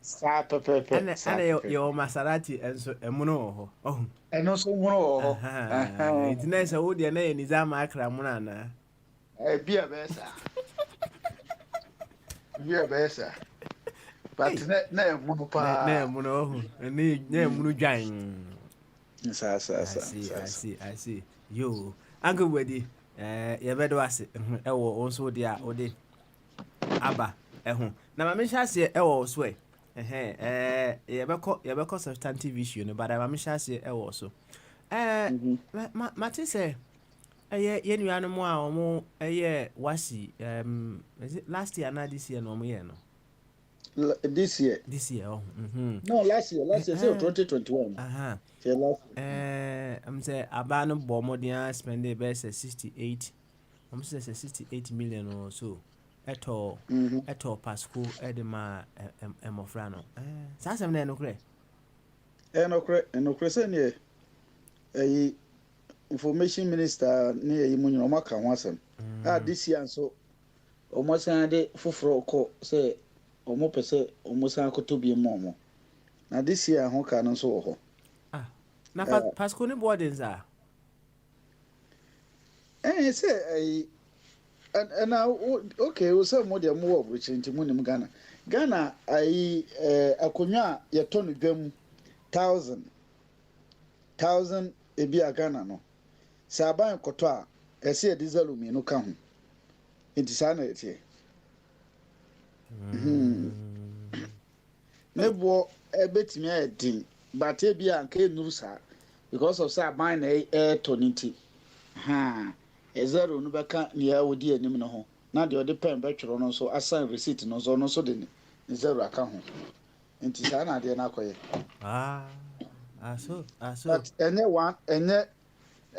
sa pepepe ana ye Maserati enso emo no ho oh eno so mo ho it na say wo de na ye niza micra mo na na bia be sa but na mo pa na mo no ho na mo no dwan sa I see yo Uncle Wedi ye bedo ase e wo onso de a ode aba na ma me hyase e wo so ye beko substantive issue no but ma me hyase e wo so ma te say ye nuanu mo a omo wasi is it last year na this year no mo ye no this year oh no last year say 2021 I'm say abano bo modern spend the best 68 I'm say 68 million or so eto pasco edema emofra no sa sem na no kre say ne information minister ne yi munyo maka ho asem this year so omo san de foforo ko say omo pese omo san ko to bi mo na this year ho ka no so ho na pasco ne boardings are say and now okay we say mo de mo wo brinti mu nim Ghana akonwa ye to no dwam 1000 ebi a Ghana no saban koto a ese diesel mi no ka ho enti sa na etie nebo ebetimi edin but e bia nka enuru sa because of saban na to niti zero no beka ne ya wodi anim no ho na de ode pen betwero no so assign receipt no so de ne zero aka ho enti sa na de na akoye so but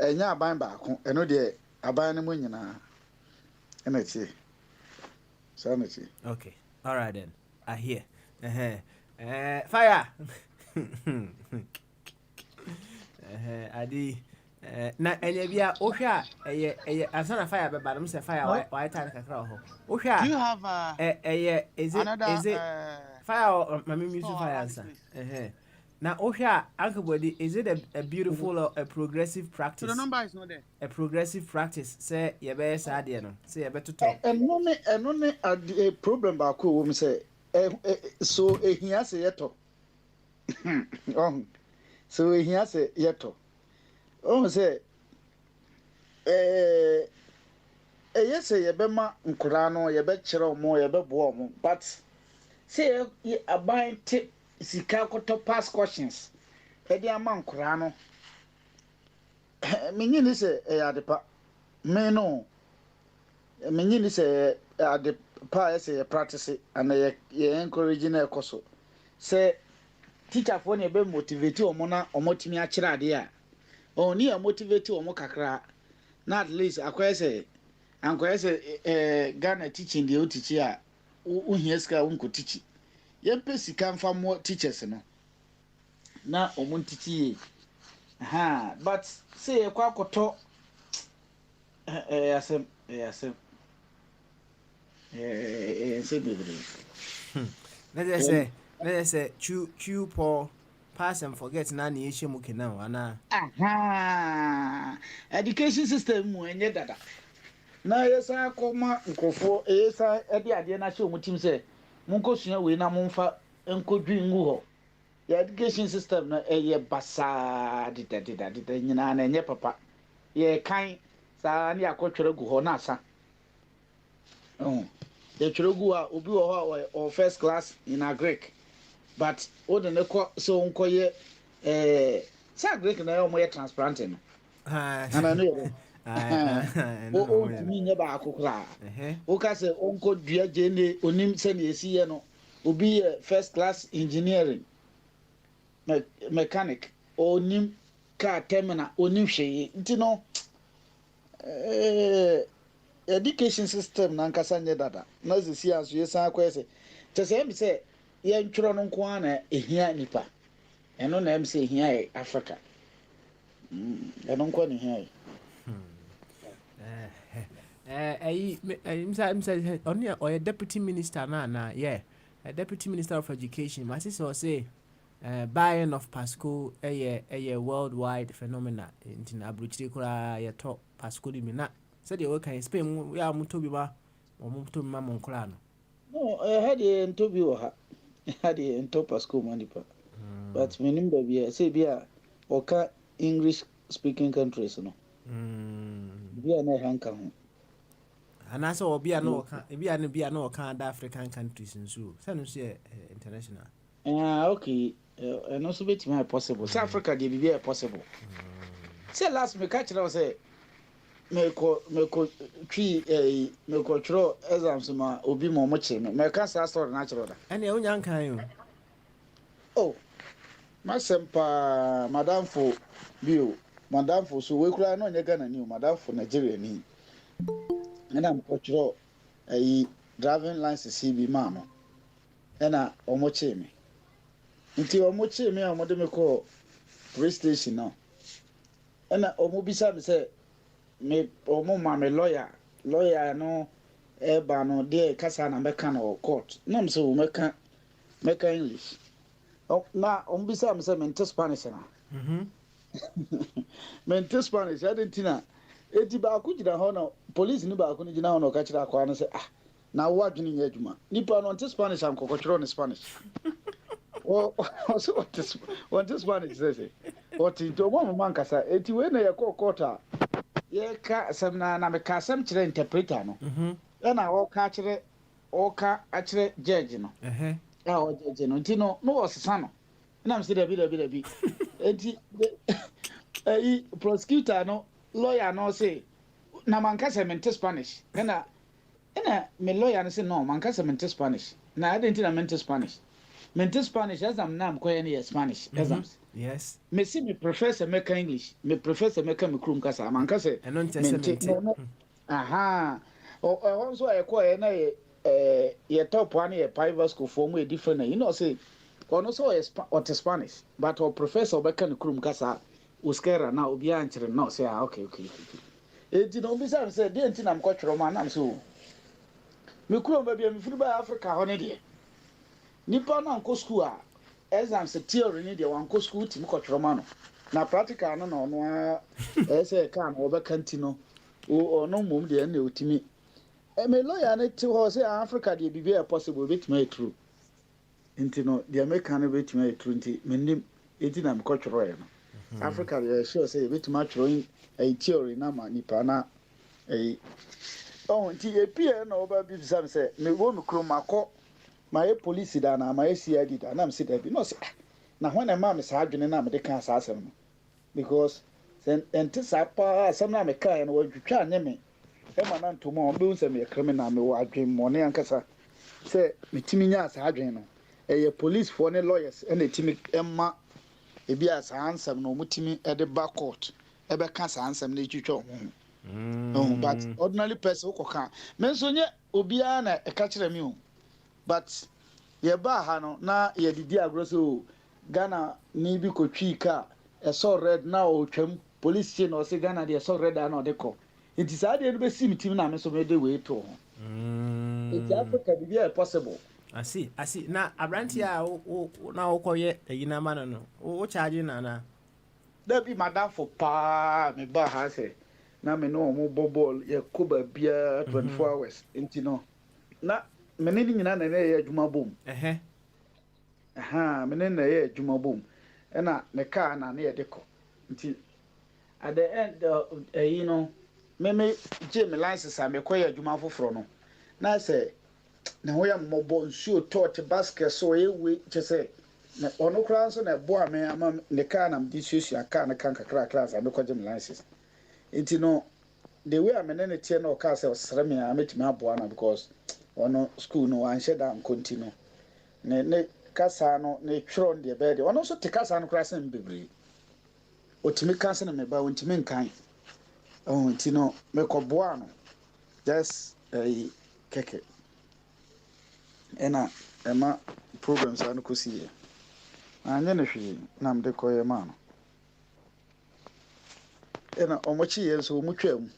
enye aban ba ko eno de aban no mo nyina ena tie sa na tie okay all right then I hear fire adi na enye bia ohwa asana fire be badam se fire why time kakra ho ohwa Do you have is it fire mami music fire answer na ohwa Uncle Body is it a beautiful or a progressive practice? So the number is not there. A progressive practice say ye be sa de no say ye be to talk eno ne a problem ba ko wo mi say so ehia se yeto so ehia se yeto say yes say ye be ma nkura no ye be kire omo ye be bo omo but say aban te sika koto pass questions edi ama nkura no menyi ni say adepa me no menyi ni say adepa say practice and ye encourage na ekoso say teacher for ne be motivate omo na omo timi a kire ade a oni a motivate omo kakra na at least akwese say Ghana teaching the teacher a uhia sika unko teach yempe sika mfa mo teachers no na omo teach but say kwa akoto asem say bebre let's say chew Paul pass and forget na na ehye mu kenan wana education system mu enye dada na yesa akoma nkofo yesa ede ade na hye omutim se munkosua we na mumfa enkodwi ngu ho ya education system na eye basa dida nyina na enye papa ye kan sa na yakotwere gu ho na asa ye twere gu a obi wo ho or first class in a Greek but oden ne ko so nkoye sa Greek na yo mo ye transparent no ana no ye o tumi nye ba akokra o ka se onko dua jene onim se na esiye no obi first class engineering mechanic onim car terminal onim hweye nti no education system nankasa nye dada na sisi aso yesan akwese tese em se ye ntworo no nko ana ehia nipa eno na em se ehia e Africa eno nko na ehia or a deputy minister na yeah, a deputy minister of education. My sister say buying of Pasco a worldwide phenomena in Abuchi kura ya top Pasco di mina. Said they work in Spain, we are Mutobiba or Mutoma Moncolano. no had a interview had a into Pasco manipa but meaning baby say bia oka English speaking countries no bia na hanka ho And I saw be no Canada African countries and so say international. Okay and also bit my possible South Africa dey be possible say last me catch now say meko tro exams ma obi mo che me ka sa story na chiro da And you young can oh masempa madam for bio madam for so we kura no nye Ghana ni madam for Nigeria ni and am ko tro driving license bi ma no na omo che me nti omo che me omo de me ko police station now na omo bisa me say me omo ma me lawyer no ba no de kasa na meka na court na me say o meka English na omo bisa me say me nt Spanish na me nt Spanish adentina eti ba ku gina ho na police ni ba ku ni gina ho na ka kira akwa no say na wo adwene nya adwuma nipa no nt Spanish am kokotro ne Spanish o so what Spanish say what to mo man kasa eti we na ye court ye ka asem na me ka asem kire interpreter no na o ka kire akire judge no o judge no ntino no osesa no na me say da bi enti prosecutor no lawyer no say na man ka say mente Spanish na me lawyer no say no man ka say mente Spanish na identity na mente Spanish exam na am koye ne Spanish exams yes me see me professor make English me professor make me krum kasa man ka say aha o so e koye na ye top one ye private school form we different you know say kono so or Spanish but our professor make me krum kasa uskera na obi anchire no say okay enti no bi say dey enti na mkotwero ma na so me krum ba bia me furu ba Africa ho ne de nipa na nko school a exams theory ni de wan ko school tim kotwero ma no na practical no no say kan oba kanti no o no mum de na otimi me lawyer na ti ho say Africa de bi be possible bit my true enti no the American bit my true enti menim enti na mkotwero ya no Africa de sure say bit my true a theory na ma nipa na enti e pie na oba bi say me wo me kro makọ my police da na my CID da na me say that no say na when am me sa adwene na me de kan sa asem no because sen enti sa pa asem na me kan no wadwutwa anye me e ma na ntomo o be unse me criminal me wa adwen mo ne ankasa say me timi nya sa adwen no ye police for ne lawyers e na timi emma e bia sa ansem no mutimi e de back court e be kan sa ansem na twitwa ho but ordinary person ko kan me so nye obi a na e ka kire me o but ye ba ha no na ye didi agroso Ghana ni bi ko twi ka e so red na o twam police chain o se Ghana de so red na o de ko nti sa de no be sim tim na me so me de we to ho it's Africa be possible I see na abranti a na okoye eyina ma no o charge na da bi madam for pa me ba ha se na me no mo bobol ye ko ba bia 24 hours nti no na mene ni nyina na ye adwuma bom mene na ye adwuma bom na me car na ye de ko nti at the end you know me je me license a me koye adwuma foforo no na say na ho ya mmobo nsuo tot basket so ye we che say na ono kra so na bo a me ama ne car na me susu car na kan kakra class a me koje me license nti no the way I mene ne tie na o car say osere me a metimi abo na because ono school no an sheda continue ne kasa no ne twro de be de ono so te kasa no kra sem bebre otimi kasa na me ba ontimi nkan ntino me koboa no just keke ena ema problems anu kosi ye anya na hwe na mde koye ma no ena omochi ye nso omutwam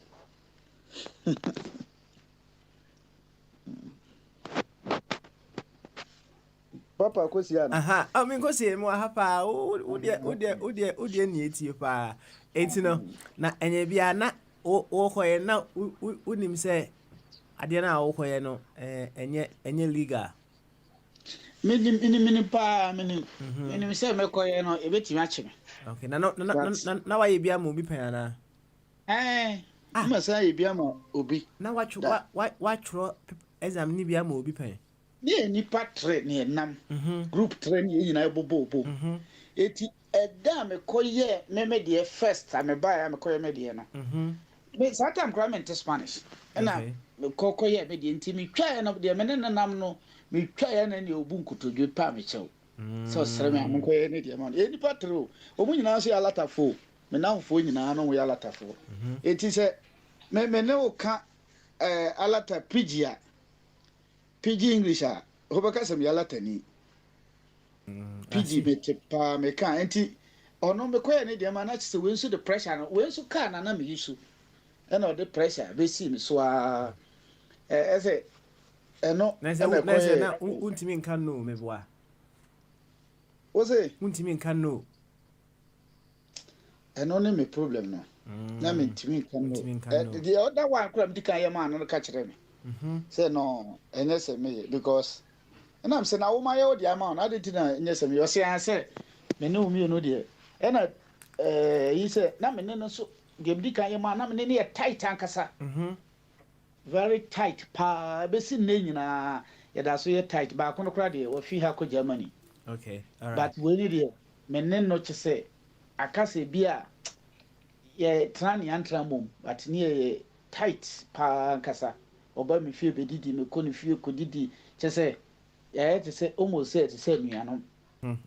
papa kosi ana aha I kosi mu hapa ode ni etie pa enti no na enye bia na wo koye na unim se ade na wo koye no enye legal mini pa mini se me koye no ebetimi ache me. Okay, na wa ye bia ma obi pan na ma sa ye bia ma obi na wa tro exam ni bia ma obi pan ne nipa tre ne nam group tre ne nyina bobo eti eda me koye me de first am ba me koye me de no me satam climate Spanish na me koye me de nti me twa no de me ne nam no me twa ya na ne obu nkotodwe pa me chew so sere me am koye ne de ma e nipa tre o mu nyina so ya latafo me na fo nyina no ya latafo eti se me ne o ka alata pigia PG English a hobaka sam yala tani PG bete pa me kan enti ono me koye ne de ma na chise we nso the pressure no we nso ka na me yisu e na the pressure be see me so a ese eno na untimi nkan no me boa o se untimi nkan no eno ne me problem no na me ntimi nkan no the other one kura me dikan ye ma no ka kire me say no enye me because and I'm saying na woman ye odi ama na dey na enye se me you say answer me no mi no dey na he say na me no so dem dikan ye ma na me ne tight ankasa very tight pa be si ne nyina ye da so ye tight ba kono kra dey wo fi ha ko Germany okay all right but we need me ne no che say akase bia ye tran yan tramom but ne tight pa ankasa oba mi fie be didi me ko ni fie ko didi che say ya te say almost say te say nuanom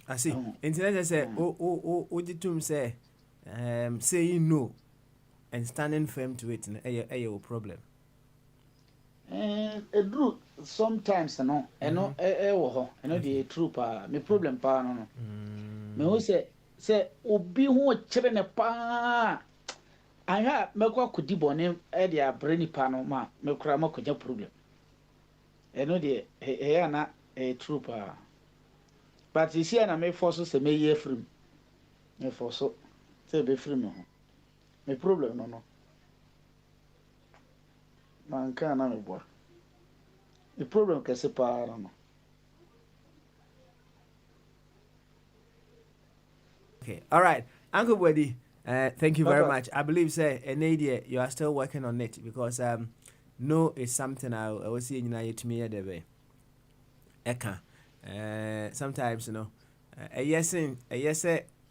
I see internet say o ditum say saying no and standing firm to it a problem edru sometimes no eno wo ho eno dey true pa me problem pa no me ho say obi ho kire ne pa anya mekwa kudi bone e dey abre ni pa no ma mekura makoja problem eno dey he na true pa but you see na me force say me ye free me force say be free me ho me problem no man kan na me boa the problem can se pa no okay all right Uncle Buddy thank you very much. I believe say Nadia you are still working on it because no is something I was seeing to me the way eka sometimes you know a yes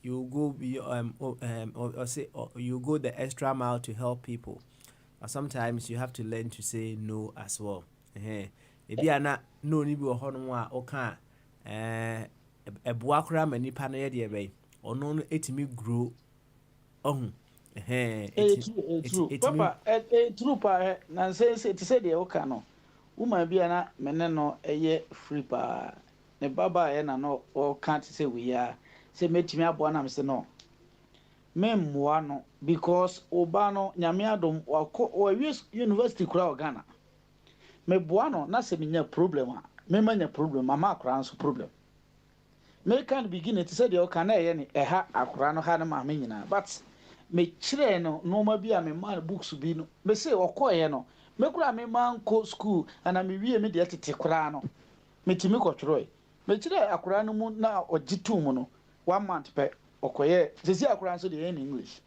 you go or say you go the extra mile to help people, but sometimes you have to learn to say no as well. Ebi ana no ni bi ho no a o ka eboa kra mani pa no ye de be ono no etimi grow true papa true pa na say ti say de o ka no woman bi ana mene no eye free pa ne baba ye na no o can't say we are say metimi abo na me say no memmoa no because oba no nyame adom wa university kura o Ghana me boa no na se menya problem a me manya problem ama akura nso problem me can begin to say de o kana ye ne eha akura no ha na ma me nyina but me kire no no ma bi a me man books bi no me say okoye no me kura me man ko school ana me wie me de tete kura no me timi ko twroy me kire akura no mu na ogitu mu no 1 month pe okoye sisi akura nso de in English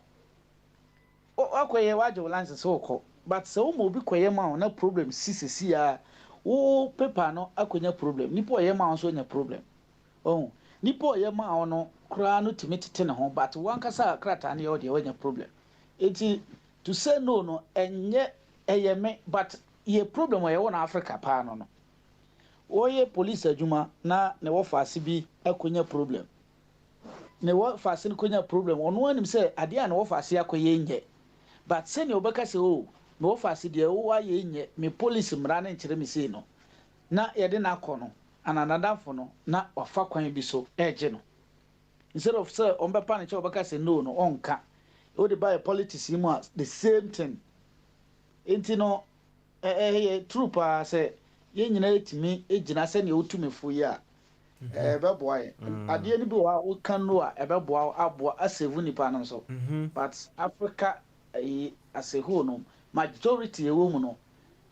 okoye waje lance so ko but so mo bi koye ma na problem sisi a wo paper no akonya problem nipo ye ma nso nya problem oh nipo ye ma no kura no timi tete ne ho but wan kasa krata na ye de wanya problem eti to say no enye eyeme but ye problem ye wo na Africa pa no oye police adwuma na ne wo faase bi akonya problem ne wo faase no konya problem ono anim say ade a ne wo faase akoye nye but say ne obeka say oh me wofa se de wo aye nye me police mra na nkyere me sei no na ye de na akọ no ananadafo no na wafa kwan bi so eje no instead of say on be pan che obaka say no no onka wo de buy politics mu the same thing enti no troop a say ye nyina etimi egina se ne otumefo yi a beboa ye ade ni bi wo kan no a beboa aboa asevu nipa no so but Africa as a whole no majority ewo mu no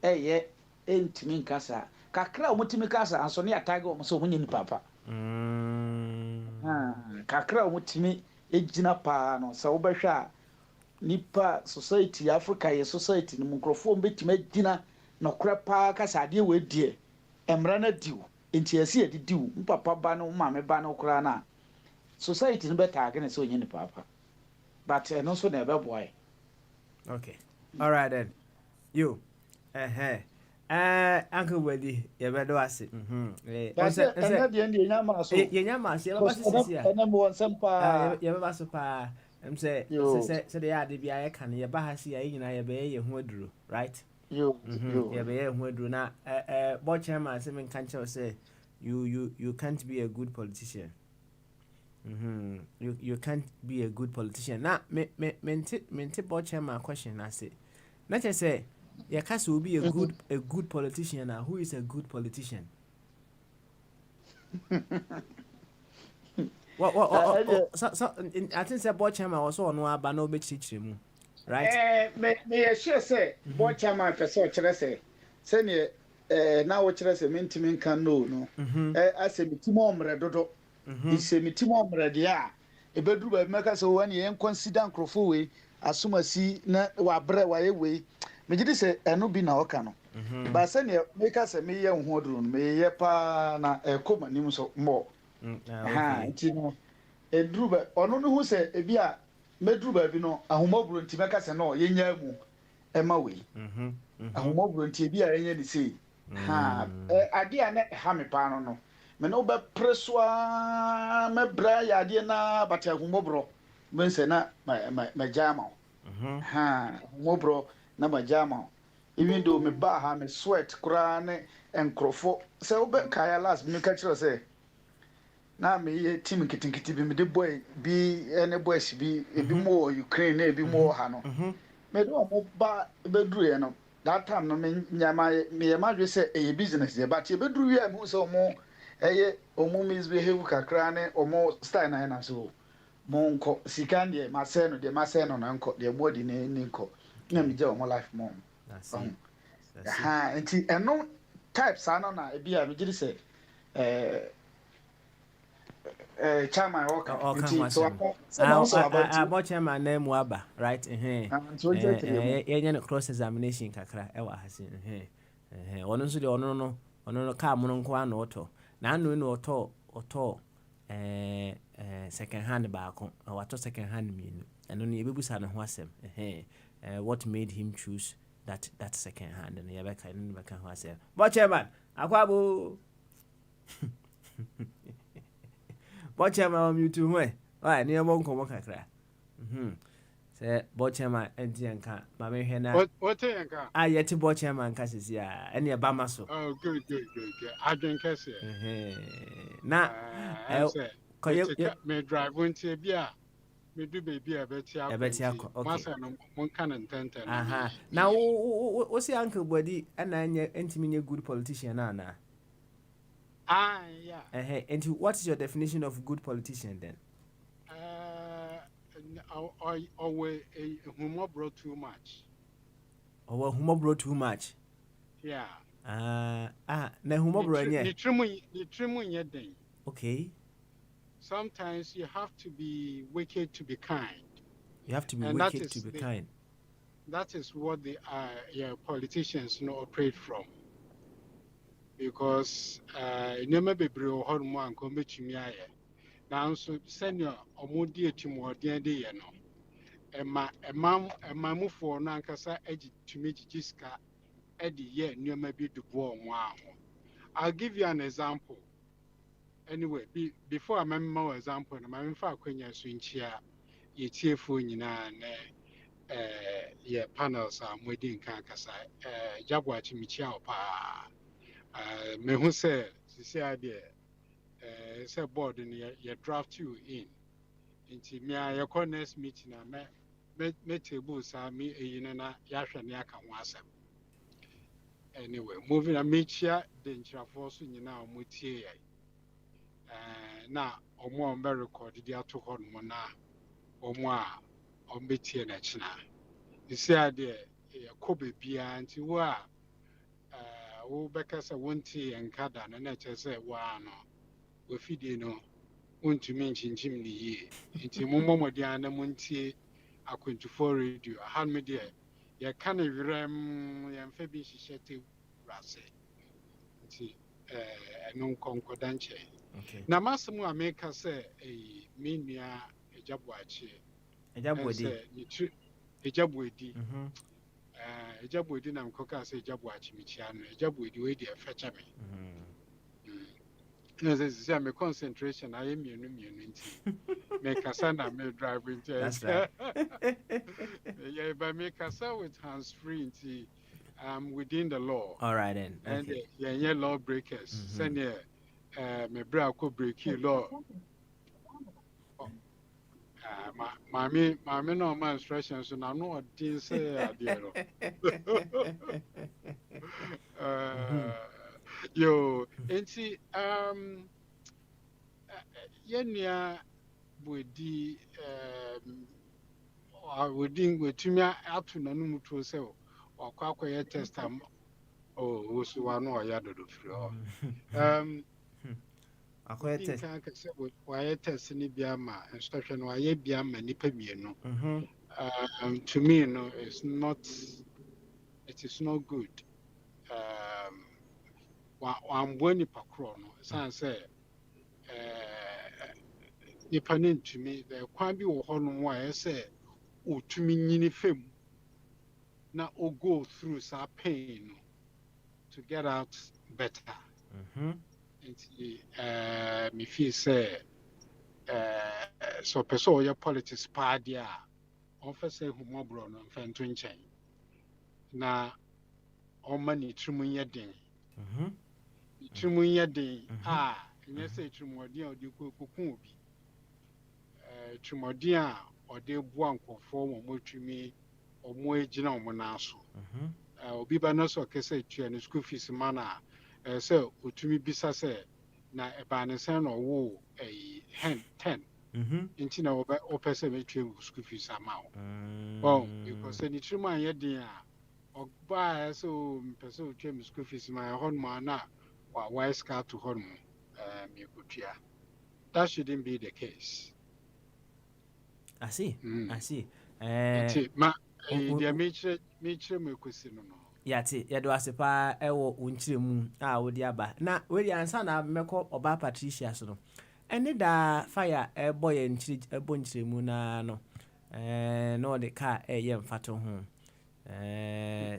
entimi nkasa kakra omutimi kasa anso ne atage o so munye ni papa kakra omutimi ejina pa no so wobehwa nipa society Africa ye society ni mkrofo mbetimi ejina no kra pa kasa ade we die emra na diwo enti esi edidiwo mpapa ba no mame ba no kra na society ni betage ne so onye ni papa but no so na ebeboy. Okay, all right then. You Uncle Weddy, you better ask it. That's it. And the end, Yama, so Yama, you ever some pa, you ever so pa. Say, they are the BI can you bahasi, I be a who right? You be a who do not. Watch him as him can't say, you can't be a good politician. You can't be a good politician. Now, mente watch him a question. I say, not just say. Your cast will be a good politician. Now, who is a good politician? I think the board chairman also on one, but no big teaching, right? Me sure say board chairman person say now what say mintimin can no. I say me timo omre dodo. He say me timo omre dia. E bedru ba meka so when you consider nkrofo we asuma si na wa bre wa ye me gidi se eno bi na oka no ba se ne meka se me ye ho oduru no me ye pa na ekoma nim so mo nti no eduru ba ono no hu se e bi a meduru ba bi no ahomoburu nti meka se no ye nya mu e ma we ahomoburu nti e bi a ye nya ni sei ade a ne ha me pa no me no be preswa me bra ya ade na bata ahomoburu me se na ma jama ahomoburu na majama even though me ba ha me sweat kura ne enkrofo se obe kaya last me ka kire se na me ye team kitinkiti bi me de boy bi ene boys bi ebi mo Ukraine ebi mo ha no me do mo ba be duru ye no that time no me nyama me ye madwe se e business ye but ye be duru ye me so mo eye omo misbehave kakra ne omo style na na so mo nko sika de ma se no na nko de body ne nko na me je omo life mom nti eno types ana na e bia me gidi se chairman worker nti so abo chairman na mu aba right so ye no cross examination kakra e wa hase ono nso de ono no ka mo nko ana oto na anu no oto second hand baako wato second hand minu eno ne ebebusa ne ho asem what made him choose that second hand and yabeka no beka ho asem but chairman akwabo but chairman on YouTube we why ne mo nko kakra say but chairman entianka ma me hwe na what yanka yeti but chairman ka sisi a ene e ba maso oh good adwen kase na me drive won't be a me do baby a beti akọ okay masa no mon kan ntenten now wo see uncle body ana anya entimi nye good politician na yeah and what is your definition of good politician then we humo brought too much humo brought too much yeah na humo brought nye ni trimu nye den okay. Sometimes you have to be wicked to be kind. You have to be wicked to be kind. That is what the politicians operate from. Because never be bro hormone and come to me. Now, so senior or more dear to more dear day, a mamma for Nankasa edge to meet Jiska Eddie, yeah, near maybe the war. I'll give you an example. Anyway, before I remember my example, I'm in fact when you're switching your tearful, yeah panels are waiting can kasa Jaguar chimichia pa me who say idea say board in your draft you in into me your next meeting me table sa me na yahwe ne aka ho asem anyway moving a mechia the nchafo so nyina omutie na omo on be record dia to ho no na omo a on betie na china isi ade kobe bia nti wo a wo beka se wontie enkada na na che se wa no ofidie no wontumi nkyinkyim ne yie nti mommɔmɔden na montie akwantufo radio ha me de ye kan wirem yɛmfa bi hyehyɛ te rase nti ɛno nkɔnkɔda nkyɛn na masɛm a meka sɛ me nua agyaboakye sɛ ne tiri agyaboadi agyaboadi na mekɔka sɛ agyaboakye mekyia no agyaboadi wei deɛ ɛfɛkyɛ me na sɛ sɛ me concentration ayɛ mmienu nti mekasa na me drive nti yeah, but mekasa with hands free nti within the law. All right then. And yeah, law breakers. Send me bra ko breaky law. Mami no my instructions so na no din say adie no. Yo, enti yenya bodi within wetumi atu na no mutuo sɛ wakɔ test am oh so one or ya do free akɔyɛ test ka sɛ wayɛ test ni bia ma instruction wayɛ bia ma nipa mienu to me no it is not good I'm going to pakro no san say nipa ne ntumi the kwan bi wo hɔ no wa say utumi nyini fam na o go through some pain to get out better me feel say so person your politics party a on fa say humobro no fa nto nkyɛn na on mani trimu yɛ den trimu yɛ den nyɛ sɛ trimodin a ɔde kokun obi trimodin a ɔde boa nkɔfoɔ mo motumi ɔmo egyina ɔmo naso obi ba no so kɛsɛ tua no school fees mana sɛ otumi bisa sɛ na ɛba ne sɛn na ɔwo 10 nti na ɔpɛ sɛ metua school fees ama wo because ni trimu anyɛ den a ɔba sɛ mpɛ sɛ otua school fees ma ɛhɔ no ma na why scar to home that shouldn't be the case. I see. I see. Ma dia me kwesi no. Yati yedo asepa ewo unchiremu a wodi aba. Na we ansa na mekọ oba Patricia so no. Ene da fire boy nchiremu na no. No de car ye mfato ho.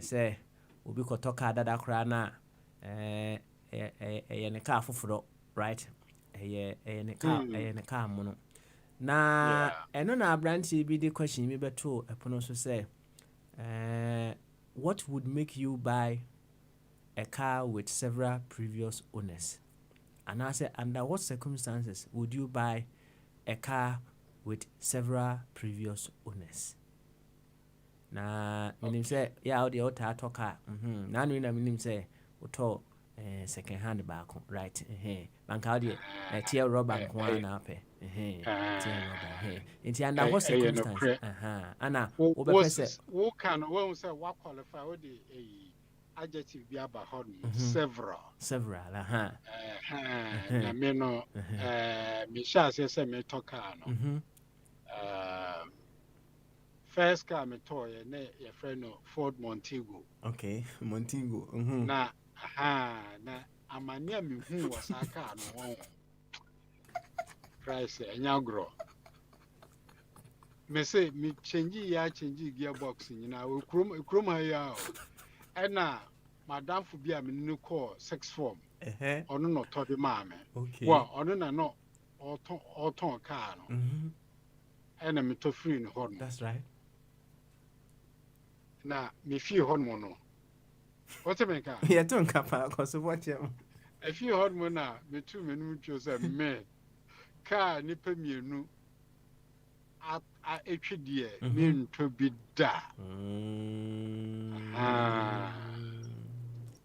Say obi kotoka dada kra na ne car foforo, right? Ne car mo no. Na eno na abranti bi de question mi beto epono so say what would make you buy a car with several previous owners? And I say under what circumstances would you buy a car with several previous owners? Na minim say ya o de o ta to car na no na minim say o to second hand back, right? Banka o de tier rubber nko na ape it's under what circumstances ana wo be pese wo can wo say what qualify wo the adjective bi aba hɔ several na me no me sha say me to car no first car me to ye na your friend no Ford Montego. Okay, Montego. Na na amania me hu was aka no price enyagro me say me change gearbox nyina krom ha ya e na madam fu bia me no call sex form ono no to de ma me wa ono na no auton car no e na me to free no ho no that's right na me fie hɔ no what me ka Yeah, don't kapa cause watch him. I fie hɔ no na me tu me no twa sɛ me car nipa mienu a etwe die me nto bi da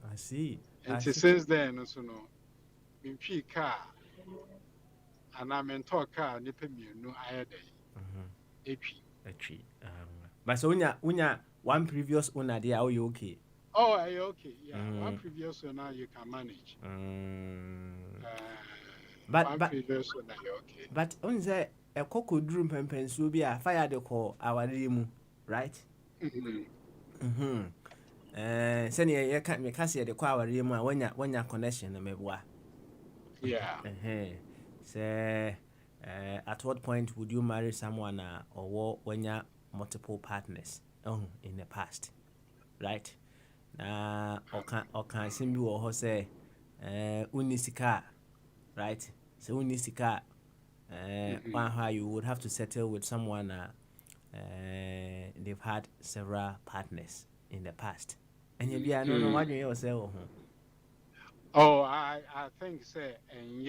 I see. And since then no so no me twi car ana me nto car nipa mienu ayɛ dɛ etwi but so unya one previous owner there are you okay? Oh, are you okay? Yeah, one previous one now you can manage. But previous one now you okay. But on say a cocoa drum pempen so be a fire the call our limu, right? Send you can't make us the call our limu when your connection and maybe yeah. Say at what point would you marry someone or when you're multiple partners in the past, right? Or can sim you or say unisika, right? So unisika how you would have to settle with someone they've had several partners in the past. And you I don't know what you say. Oh, I think say and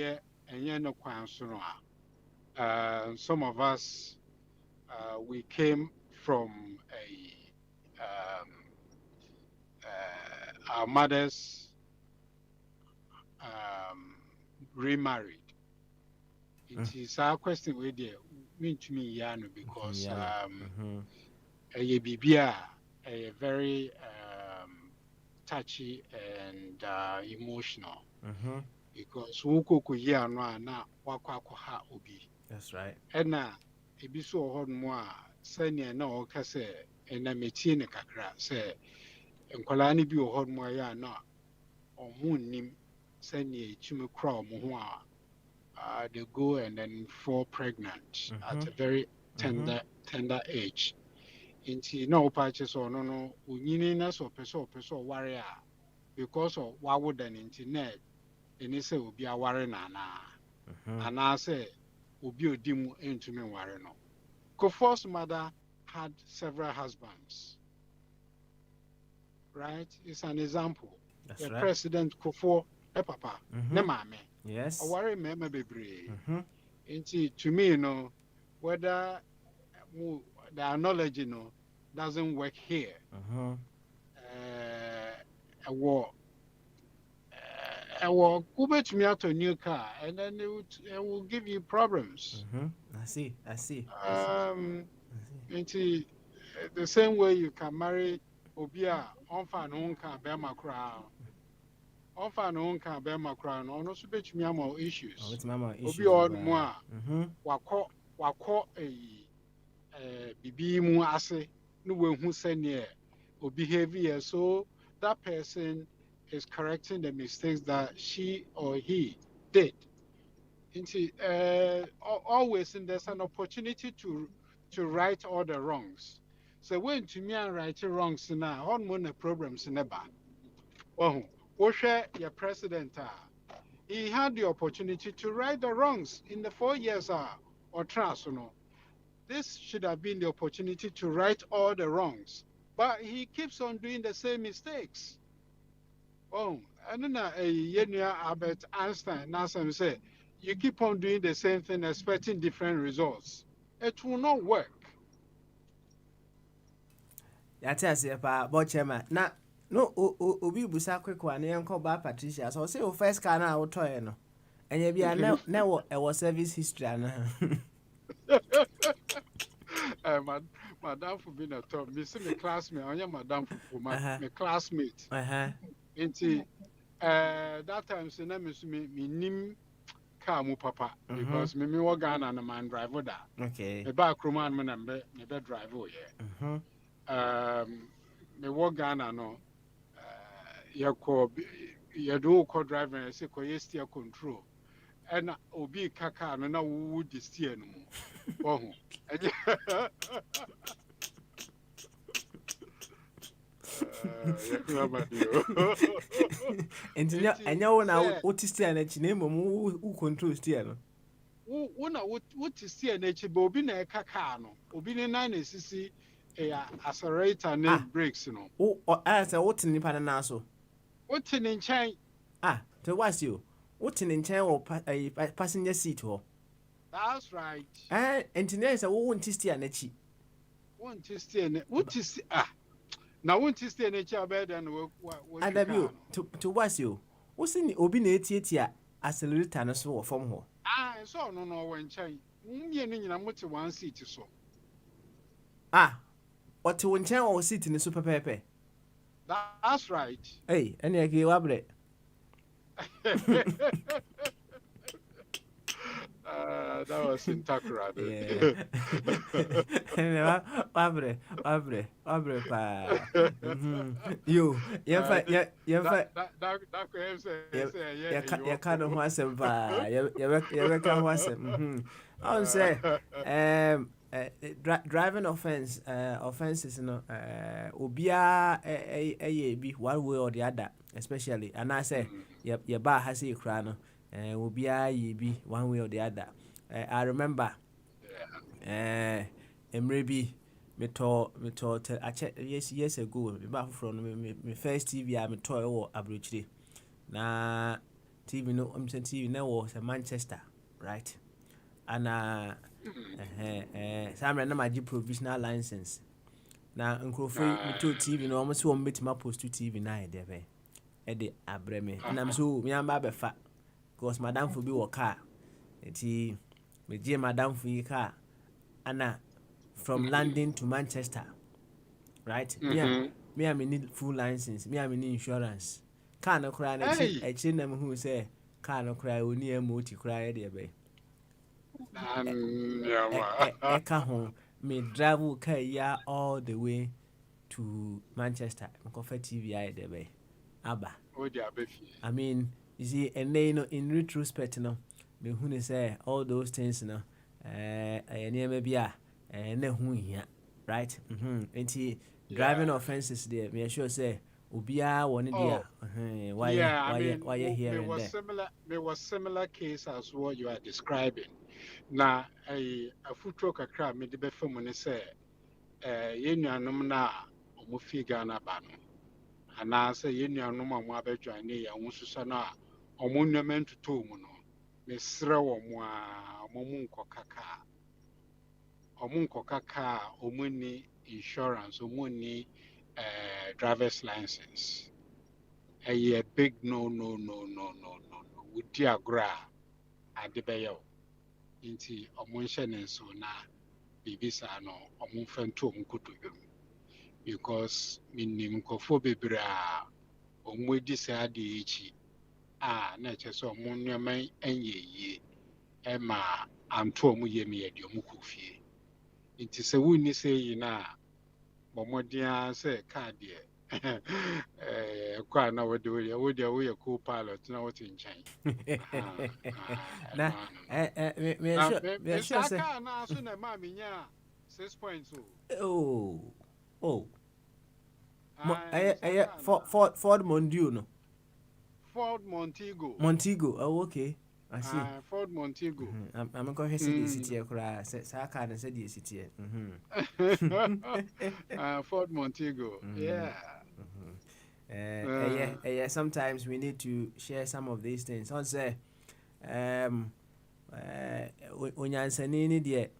no kwansono. Some of us we came from our mothers remarried. It is our question with you mean to me yano because a bibia a very touchy and emotional because wuko ya no na wakwa ha obi. That's right. And ebi so ho mo a sanya na o ka se na metie ne kakra se nkwala ni bi ho mo ya na omu nim sanya chime kra mo ho a they go and then fall pregnant at a very tender age. Inti na opache so no onyini na so peso ware a because of wawo dan internet eni se obi aware na ana say obi odimu entumi ware no. Kofor's mother had several husbands, right? It's an example. That's the right. President Kofor papa ne mame yes aware mema bebre inti to me you know whether the knowledge you know doesn't work here kubetumi ato new car and then it will give you problems. I see Inti the same way you can marry obia onfa no nka be makra onfa no nka be makra no no so betumi ama issues obi on mo a wakọ bibi mu ase no wehu sene o behavior so that person is correcting the mistakes that she or he did. Always and there's an opportunity to right all the wrongs. So when to me and right wrongs now, on one problems never. Oh, your president, he had the opportunity to right the wrongs in the 4 years or trans, This should have been the opportunity to right all the wrongs, but he keeps on doing the same mistakes. Oh, and then Albert Einstein now say you keep on doing the same thing expecting different results. It will not work. That's as if Bochema na no obi busa quick one yanko ba Patricia so say first car na auto no and you be now a service history Madam for being a top. Me see my classmate, I am Madam for my classmate. Inti that time say na me nim car mu papa because me wo Ghana na man driver da. Okay. Me ba kroman me na me be driver here. Me wo Ghana no you do co driver say ko steer control. And obi kaka no na wo di steer no mu. Oh. And you now what is steer na name who control steer no. Wo na what is steer na chi be obi na kaka no. Obi ni na sisi accelerator ne brakes no. I say what in the na so. What in nkyɛn? To was you. What in nkyɛn or passenger seat ho. That's right. Engineer is a won't steer na chi. Won't stay ne. What is na won't stay ne cha better than what I to was you. What's in obi na etia accelerator no so wɔ fam ho. So no wɔ nkyɛn. Mmie ne nyina mote one seat so. What to nkyɛn or seat ne so pepepe. That's right. Hey, any ake wabre. That was Intergrity. Wabre pa. You can't know what's a pa. You can't what's I say, driving offenses, you know, obia be one way or the other, especially, and I say, your bar has a crown. Will be one way or the other. I remember, maybe me told I checked years ago. Back from me first TV, I me toy or abroad. Na TV no, I'm saying TV now was a Manchester, right? And some random my provisional license. Now Uncle Free me told TV no almost 1 bit my post to TV now there be. Ede abreme. And I'm so me am ba fat. Because madam for be wa car. Eti me je madam for your car. Anna from London to Manchester. Right? Me need full license. Me need insurance. Car no cry na echi na me who say car no cry oni emoti cry there be. Eka home me drive car ya all the way to Manchester. Mko fa TV I there be. Abba. I mean, you see, and then, you know, in retrospect, you know, me who say all those things, you know, maybe right? And driving offenses there, me sure say, Ubia one idea. Why you here and there? There was similar case as what you are describing. Now, a food truck a crab made the best for money say, na omufi Ghana bano. And I say, you know, no more about joining a Mususana or monument to Tomuno, Miss Raw Momunko Kaka or Munko Kaka or money insurance or money driver's license. A big no. Would dear gra at the bayo into a motion and so now, Bibisa no or Munfen to Mukutu. Because minim kofo bebra omwedi sa de echi na che so monnuaman anyeye e ma anto mu ye me yede omukofie nti se wuni se yi na bomodia se card ye kwa na wode we co-pilot na what in chain na me sure say na so na ma menya 6.0 Oh, Ford Mondeo, no? Ford Montego. Oh, okay. I see. Ford Montego. I'm going to say the city. I can't say the city. Ford Montego. Yeah. Yeah. Sometimes we need to share some of these things. On say, when you're saying it,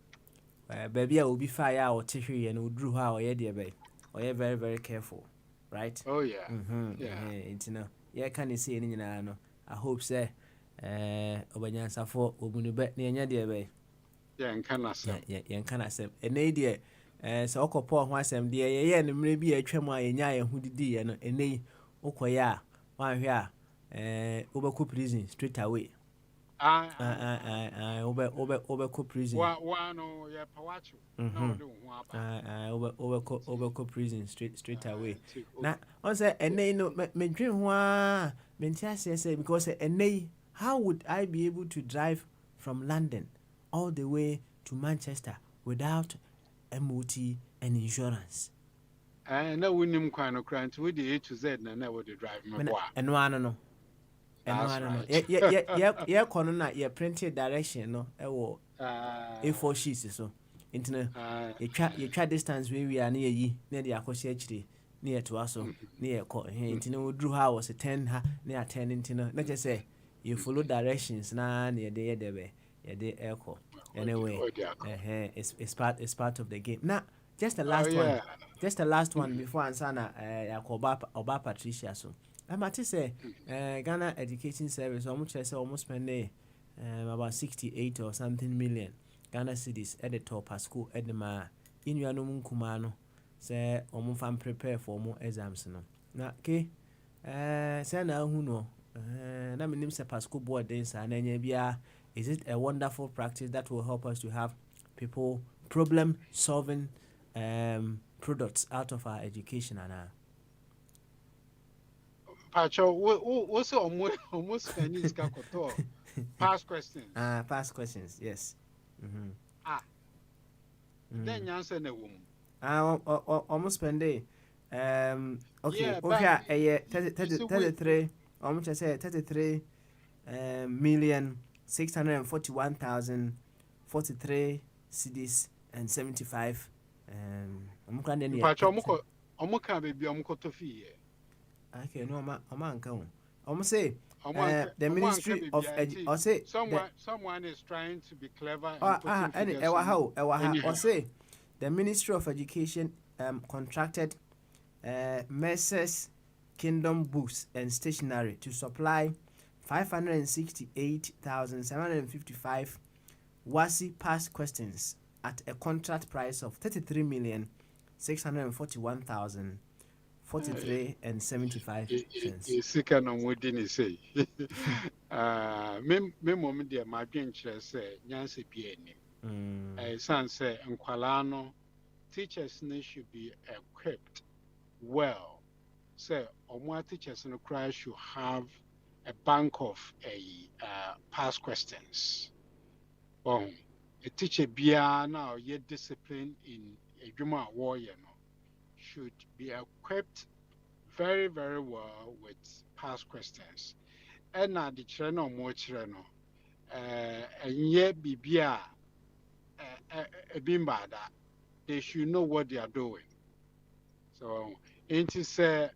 baby, I will be fire or tissue and will drew how or you're very, very careful, right? Oh, yeah. It's no, yeah, can you see any? I hope, say, Obanyasa for Ubunubet near dear bay. Yeah, and can I say, an idea, so Okopo was some dear, and maybe a tremor in Yaya who did, and a Okoya, one here, Oberco prison straight away. Overco prison. One or your Pawacho. Overco prison straight away. Now, on say, and they know me dream why Mentia say because and they how would I be able to drive from London all the way to Manchester without MOT and insurance? I know we name kind of crime with the A to Z and never the drive and one no. Yeah, corner, yeah, printed direction, no, A4 sheets, so Into you try distance when we are near ye, near the Akosha near to us, near call into drew house a 10 near 10 into not just say you follow directions na near the day echo. Anyway, it's part of the game. Now, just the last one. Just the last one before Ansana Oba Patricia. So I might say Ghana Education Service almost spend about 68 or something million Ghana cities at the top of school at the ma in your kumano say fan prepare for more exams no. Na okay say na who know na me nim say school board days and then is it a wonderful practice that will help us to have people problem solving products out of our education and Pacho, what's almost Chinese kakoto? Past questions. Past questions, yes. Then answer the woman. Almost spend day. Okay, Yeah, okay, 33. Almost I say 33 million 641,043 cedis and 75. Pacho, omuka baby, omuko fee. Okay, no, I'm say the Ministry of Education. Someone is trying to be clever. Or say the Ministry of Education contracted Mercer's Kingdom Books and Stationery to supply 568,755 WASI past questions at a contract price of 33,641,043 and 75 cents. Second on what didn't say. Me mom dear my grandchild say Nancy Pieni. Son say Nkwalano teachers should be equipped well. Say more teachers in the class should have a bank of past questions. A teacher be now yet disciplined in a Juma warrior should be equipped very, very well with past questions. And now the channel more channel and yet be a bimba that they should know what they are doing. So, ain't it say